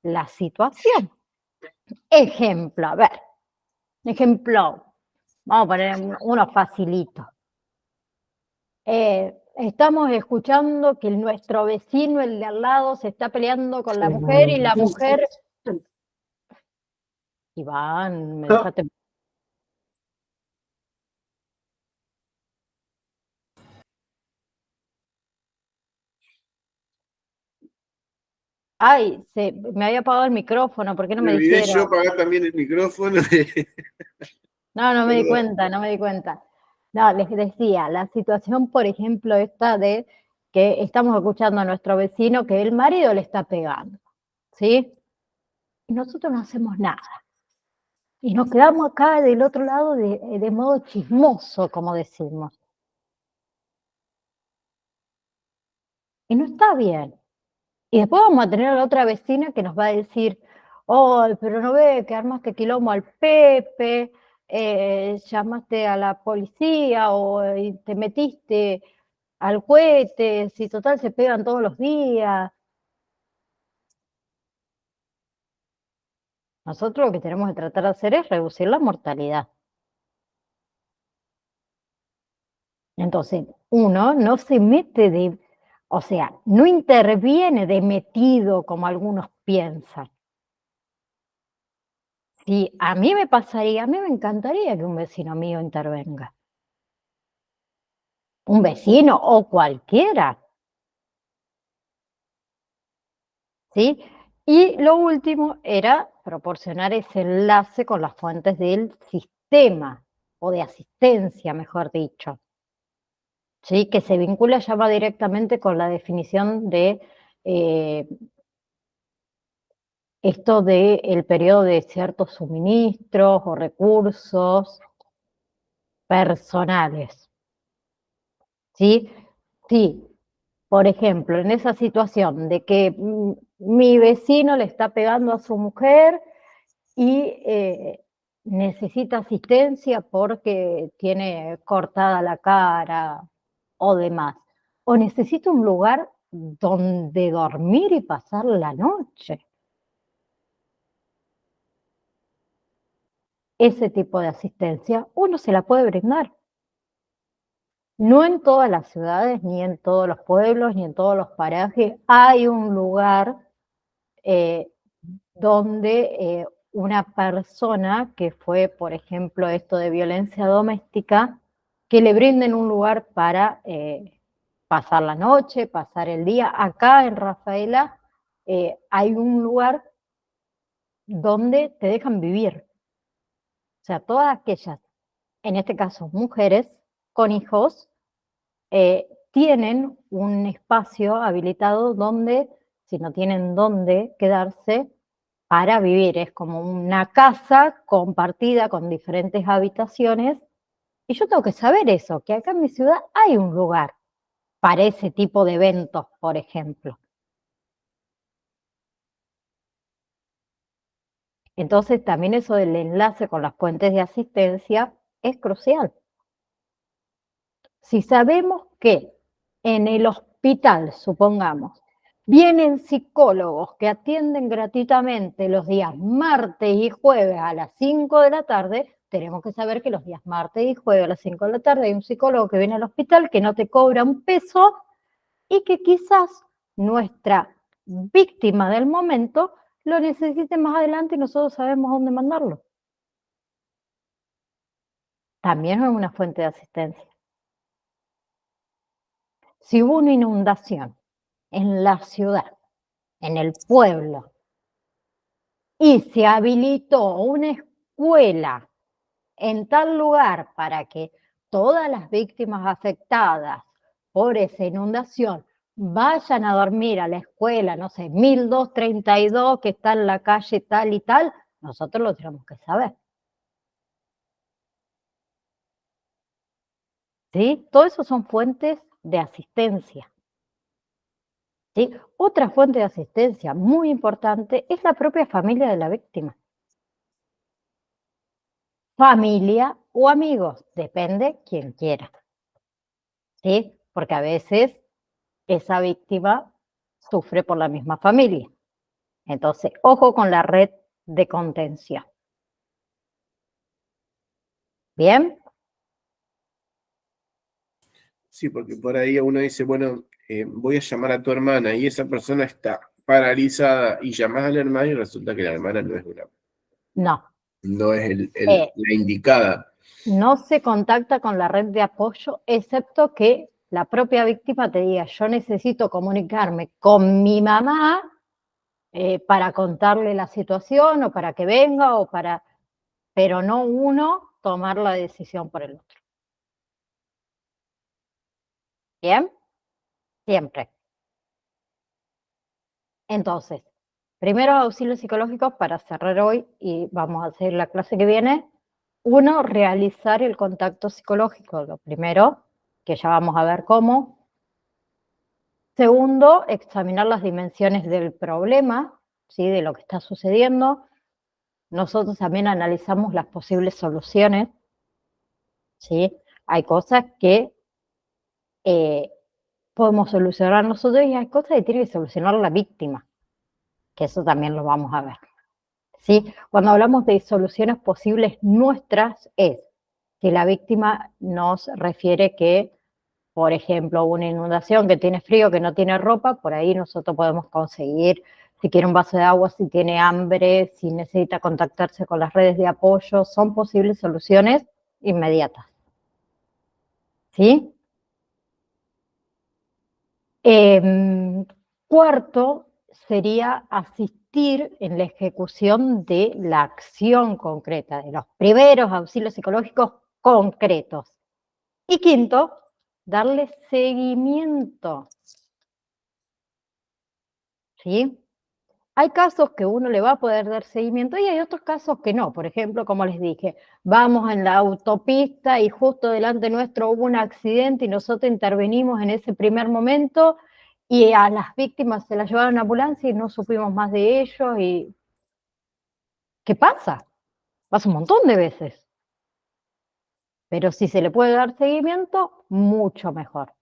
la situación. Ejemplo, a ver, ejemplo, vamos a poner uno facilito. Estamos escuchando que nuestro vecino, el de al lado, se está peleando con la mujer y la mujer... Iván, me dejaste... Ay, me había apagado el micrófono, ¿por qué no me Me olvidé yo dijeron? apagar también el micrófono. No me di cuenta, no me di cuenta. No, les decía, la situación, por ejemplo, esta de que estamos escuchando a nuestro vecino que el marido le está pegando, ¿sí? Y nosotros no hacemos nada. Y nos quedamos acá del otro lado de modo chismoso, como decimos. Y no está bien. Y después vamos a tener a la otra vecina que nos va a decir, oh, pero no ve que armaste quilombo al Pepe, llamaste a la policía o te metiste al cohete, si total se pegan todos los días. Nosotros lo que tenemos que tratar de hacer es reducir la mortalidad. Entonces, uno no se mete o sea, no interviene de metido como algunos piensan. Si a mí me pasaría, a mí me encantaría que un vecino mío intervenga. Un vecino o cualquiera. ¿Sí? Y lo último era proporcionar ese enlace con las fuentes del sistema o de asistencia, mejor dicho. ¿Sí? Que se vincula ya va directamente con la definición de esto del periodo de ciertos suministros o recursos personales. ¿Sí? Sí, por ejemplo, en esa situación de que mi vecino le está pegando a su mujer y necesita asistencia porque tiene cortada la cara o demás, o necesita un lugar donde dormir y pasar la noche. Ese tipo de asistencia uno se la puede brindar. No en todas las ciudades, ni en todos los pueblos, ni en todos los parajes hay un lugar donde una persona que fue, por ejemplo, esto de violencia doméstica, que le brinden un lugar para pasar la noche, pasar el día. Acá en Rafaela hay un lugar donde te dejan vivir. O sea, todas aquellas, en este caso mujeres con hijos, tienen un espacio habilitado donde, si no tienen dónde quedarse, para vivir. Es como una casa compartida con diferentes habitaciones. Y yo tengo que saber eso, que acá en mi ciudad hay un lugar para ese tipo de eventos, por ejemplo. Entonces, también eso del enlace con las fuentes de asistencia es crucial. Si sabemos que en el hospital, supongamos, vienen psicólogos que atienden gratuitamente los días martes y jueves a las 5 de la tarde, tenemos que saber que los días martes y jueves a las 5 de la tarde hay un psicólogo que viene al hospital que no te cobra un peso y que quizás nuestra víctima del momento lo necesite más adelante y nosotros sabemos dónde mandarlo. También es una fuente de asistencia. Si hubo una inundación en la ciudad, en el pueblo, y se habilitó una escuela en tal lugar para que todas las víctimas afectadas por esa inundación vayan a dormir a la escuela, no sé, 1232, que está en la calle tal y tal, nosotros lo tenemos que saber. ¿Sí? Todo eso son fuentes de asistencia. ¿Sí? Otra fuente de asistencia muy importante es la propia familia de la víctima. Familia o amigos, depende quien quiera. ¿Sí? Porque a veces esa víctima sufre por la misma familia. Entonces, ojo con la red de contención. ¿Bien? Sí, porque por ahí uno dice, bueno, voy a llamar a tu hermana y esa persona está paralizada y llamas a la hermana y resulta que la hermana no es No. no es Eh, la indicada. no se contacta con la red de apoyo, excepto que la propia víctima te diga, yo necesito comunicarme con mi mamá para contarle la situación o para que venga o para, pero no uno tomar la decisión por el otro. ¿Bien? Siempre. Entonces, primeros auxilios psicológicos para cerrar hoy y vamos a hacer la clase que viene. Uno, realizar el contacto psicológico, lo primero, que ya vamos a ver cómo. Segundo, examinar las dimensiones del problema, ¿sí? De lo que está sucediendo. Nosotros también analizamos las posibles soluciones, ¿sí? Hay cosas que podemos solucionar nosotros y hay cosas que tiene que solucionar la víctima, que eso también lo vamos a ver. ¿Sí? Cuando hablamos de soluciones posibles nuestras es que la víctima nos refiere que, por ejemplo, una inundación, que tiene frío, que no tiene ropa, por ahí nosotros podemos conseguir, si quiere un vaso de agua, si tiene hambre, si necesita contactarse con las redes de apoyo, son posibles soluciones inmediatas. ¿Sí? Cuarto sería asistir en la ejecución de la acción concreta, de los primeros auxilios psicológicos concretos. Y quinto, darle seguimiento. ¿Sí? Hay casos que uno le va a poder dar seguimiento y hay otros casos que no. Por ejemplo, como les dije, vamos en la autopista y justo delante nuestro hubo un accidente y nosotros intervenimos en ese primer momento y a las víctimas se las llevaron a ambulancia y no supimos más de ellos. ¿Y qué pasa? Pasa un montón de veces. Pero si se le puede dar seguimiento, mucho mejor.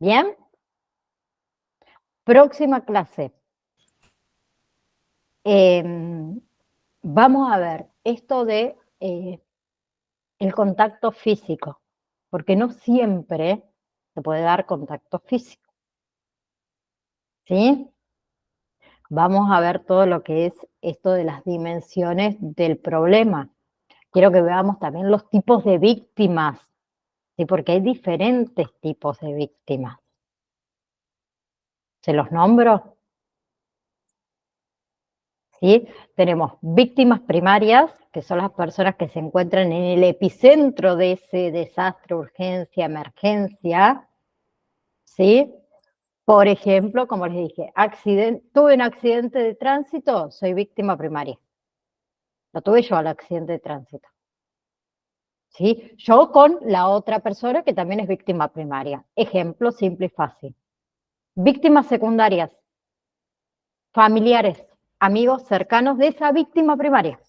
¿Bien? Próxima clase. Vamos a ver esto de el contacto físico, porque no siempre se puede dar contacto físico. ¿Sí? Vamos a ver todo lo que es esto de las dimensiones del problema. Quiero que veamos también los tipos de víctimas, ¿sí? Porque hay diferentes tipos de víctimas. ¿Se los nombro? ¿Sí? Tenemos víctimas primarias, que son las personas que se encuentran en el epicentro de ese desastre, urgencia, emergencia. ¿Sí? Por ejemplo, como les dije, tuve un accidente de tránsito, soy víctima primaria. Lo tuve yo al accidente de tránsito. ¿Sí? Yo con la otra persona que también es víctima primaria. Ejemplo simple y fácil. Víctimas secundarias, familiares, amigos cercanos de esa víctima primaria.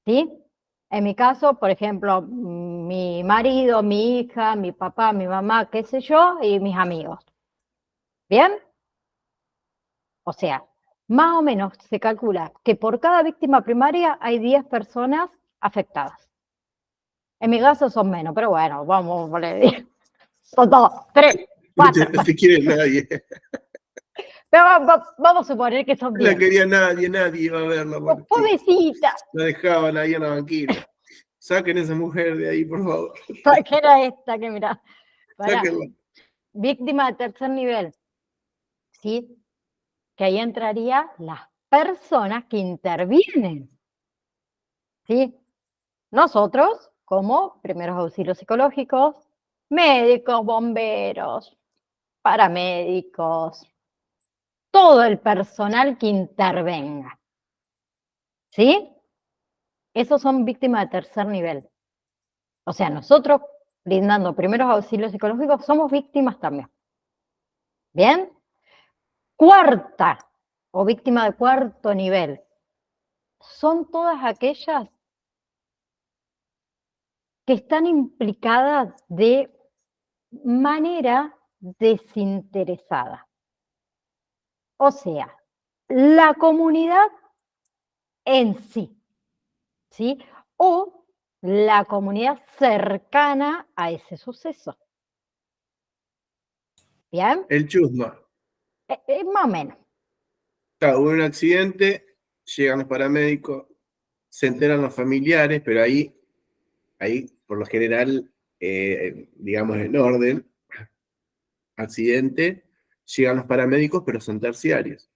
¿Sí? En mi caso, por ejemplo, mi marido, mi hija, mi papá, mi mamá, qué sé yo, y mis amigos. ¿Bien? O sea, más o menos se calcula que por cada víctima primaria hay 10 personas afectadas. En mi caso son menos, pero bueno, vamos a poner 10. Son 2, 3, 4. No te quiere nadie. Pero vamos a suponer que son No la 10. quería nadie iba a verla. porque Pobrecita. La dejaban ahí en la banquina. Saquen a esa mujer de ahí, por favor. ¿Qué era esta que mirá? Sáquenla. Víctima de tercer nivel. ¿Sí? Que ahí entraría las personas que intervienen. ¿Sí? Nosotros, como primeros auxilios psicológicos, médicos, bomberos, paramédicos, todo el personal que intervenga. ¿Sí? Esos son víctimas de tercer nivel. O sea, nosotros, brindando primeros auxilios psicológicos, somos víctimas también. ¿Bien? Cuarta, o víctima de cuarto nivel, son todas aquellas que están implicadas de manera desinteresada. O sea, la comunidad en sí, ¿sí? O la comunidad cercana a ese suceso. ¿Bien? El chusma. Más o menos. Claro, hubo un accidente, llegan los paramédicos, se enteran los familiares, pero ahí por lo general, digamos en orden, accidente, llegan los paramédicos, pero son terciarios.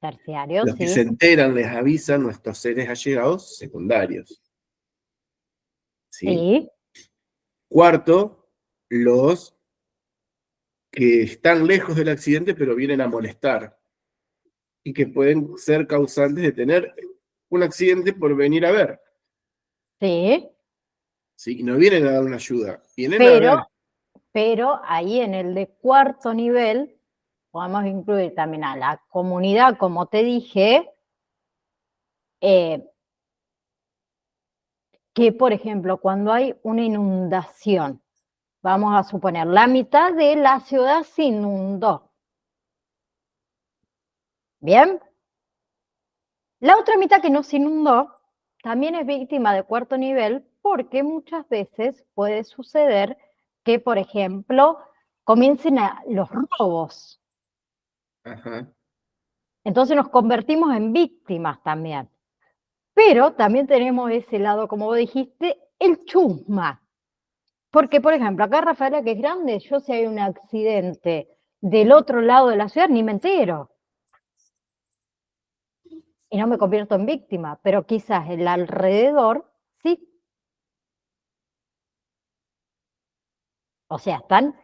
Terciario, Los que sí. se enteran les avisan nuestros seres allegados secundarios. ¿Sí? Sí, Cuarto, los que están lejos del accidente, pero vienen a molestar y que pueden ser causantes de tener un accidente por venir a ver. sí. ¿Sí? Y no vienen a dar una ayuda, vienen a ver. Pero ahí en el de cuarto nivel podemos incluir también a la comunidad, como te dije, que por ejemplo cuando hay una inundación, vamos a suponer, la mitad de la ciudad se inundó. ¿Bien? La otra mitad que no se inundó también es víctima de cuarto nivel porque muchas veces puede suceder que, por ejemplo, comiencen los robos. Ajá. Entonces nos convertimos en víctimas también. Pero también tenemos ese lado, como vos dijiste, el chusma. Porque, por ejemplo, acá Rafaela, que es grande, yo si hay un accidente del otro lado de la ciudad, ni me entero. Y no me convierto en víctima, pero quizás el alrededor, sí. O sea, están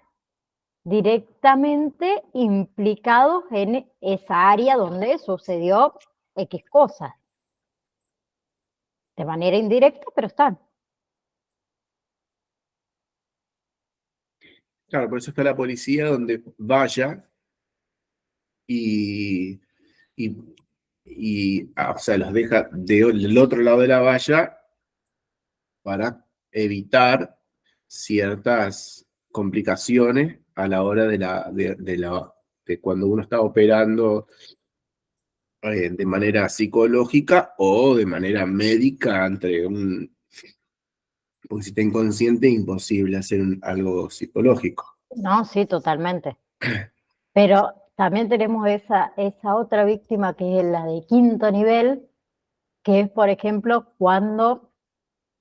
directamente implicados en esa área donde sucedió X cosas. De manera indirecta, pero están. Claro, por eso está la policía donde vaya y, o sea, los deja del otro lado de la valla para evitar ciertas complicaciones a la hora de cuando uno está operando de manera psicológica o de manera médica porque si está inconsciente es imposible hacer algo psicológico. No, sí, totalmente. Pero también tenemos esa otra víctima que es la de quinto nivel, que es, por ejemplo, cuando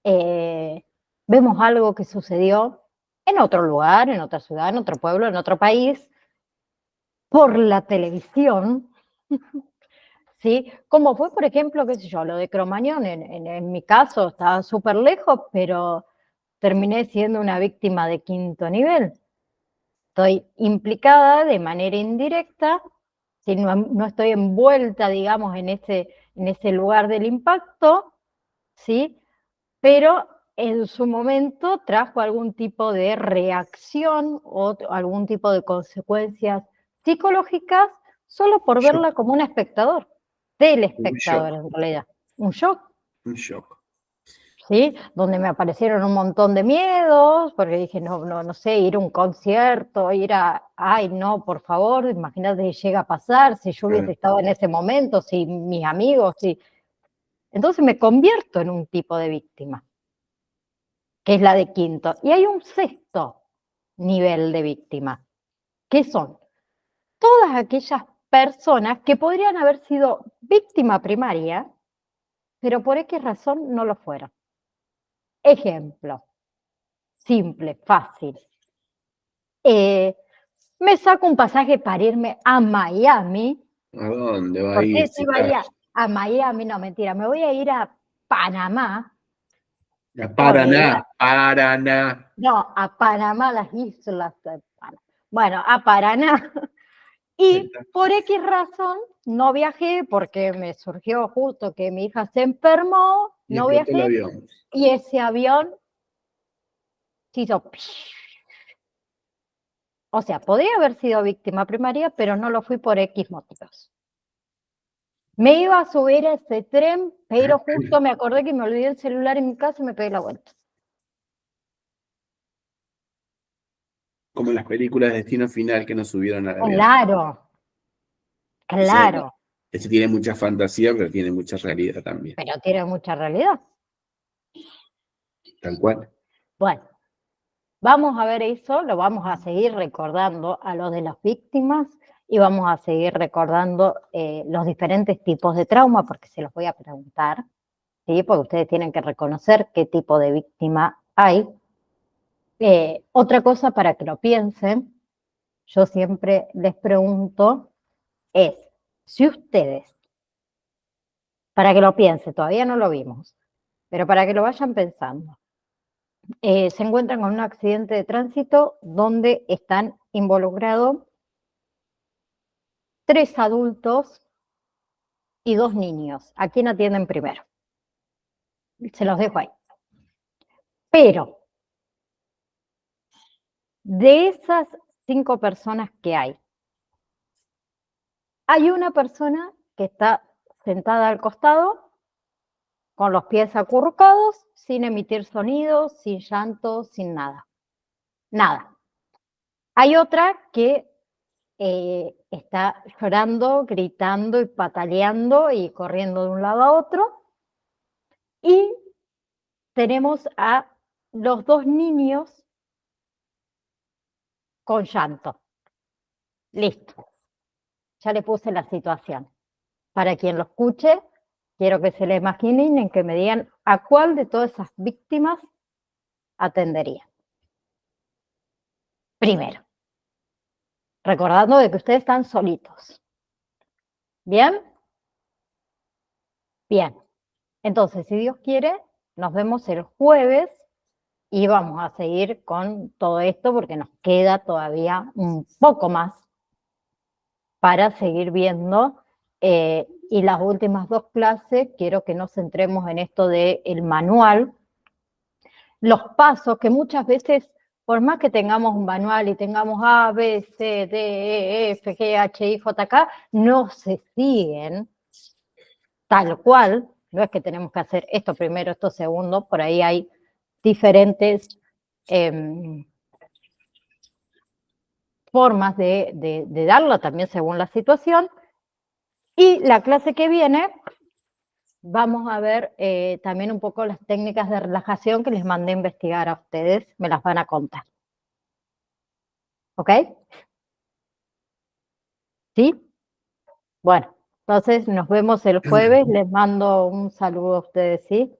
vemos algo que sucedió en otro lugar, en otra ciudad, en otro pueblo, en otro país, por la televisión, ¿sí? Como fue, por ejemplo, qué sé yo, lo de Cromañón, en mi caso estaba súper lejos, pero terminé siendo una víctima de quinto nivel. Estoy implicada de manera indirecta, si no estoy envuelta, digamos, en ese lugar del impacto, ¿sí? Pero en su momento trajo algún tipo de reacción o algún tipo de consecuencias psicológicas solo por Shock, verla como un espectador, telespectador en realidad. Un shock, un shock. ¿sí? Donde me aparecieron un montón de miedos, porque dije, no sé, ir a un concierto, ay, no, por favor, imagínate si llega a pasar, si yo hubiese estado en ese momento, si mis amigos, si... Entonces me convierto en un tipo de víctima, que es la de quinto. Y hay un sexto nivel de víctima, que son todas aquellas personas que podrían haber sido víctima primaria, pero por X razón no lo fueron. Ejemplo, simple, fácil. Me saco un pasaje para irme a Miami. ¿A dónde va a ¿Por ir? qué se va a Miami? No, mentira, me voy a ir a Panamá. A Paraná, Paraná. No, a Panamá, las islas de Panamá. Bueno, a Paraná. Y por X razón no viajé porque me surgió justo que mi hija se enfermó, Y no explotó el viajé avión. y ese avión se hizo... O sea, podría haber sido víctima primaria, pero no lo fui por X motivos. Me iba a subir a ese tren, pero justo me acordé que me olvidé el celular en mi casa y me pegué la vuelta. Como en las películas de Destino Final que nos subieron al avión. Claro, claro, Ese tiene mucha fantasía, pero tiene mucha realidad también. pero tiene mucha realidad. Tal cual. Bueno, vamos a ver eso, lo vamos a seguir recordando a los de las víctimas y vamos a seguir recordando los diferentes tipos de trauma, porque se los voy a preguntar, ¿sí? Porque ustedes tienen que reconocer qué tipo de víctima hay. Otra cosa para que lo piensen, yo siempre les pregunto, es si ustedes, para que lo piensen, todavía no lo vimos, pero para que lo vayan pensando, se encuentran con un accidente de tránsito donde están involucrados 3 adultos y 2 niños. ¿A quién atienden primero? Se los dejo ahí. Pero de esas 5 personas que hay una persona que está sentada al costado, con los pies acurrucados, sin emitir sonidos, sin llanto, sin nada. Nada. Hay otra que está llorando, gritando y pataleando y corriendo de un lado a otro. Y tenemos a los 2 niños con llanto. Listo. Ya le puse la situación. Para quien lo escuche, quiero que se le imaginen en que me digan a cuál de todas esas víctimas atendería. Primero, recordando de que ustedes están solitos. ¿Bien? Bien. Entonces, si Dios quiere, nos vemos el jueves y vamos a seguir con todo esto porque nos queda todavía un poco más para seguir viendo. Y las últimas 2 clases quiero que nos centremos en esto del manual, los pasos que muchas veces, por más que tengamos un manual y tengamos A, B, C, D, E, F, G, H, I, J, K, no se siguen tal cual. No es que tenemos que hacer esto primero, esto segundo, por ahí hay diferentes formas de darlo, también según la situación. Y la clase que viene vamos a ver también un poco las técnicas de relajación que les mandé a investigar a ustedes, me las van a contar. ¿Ok? ¿Sí? Bueno, entonces nos vemos el jueves, les mando un saludo a ustedes, ¿sí?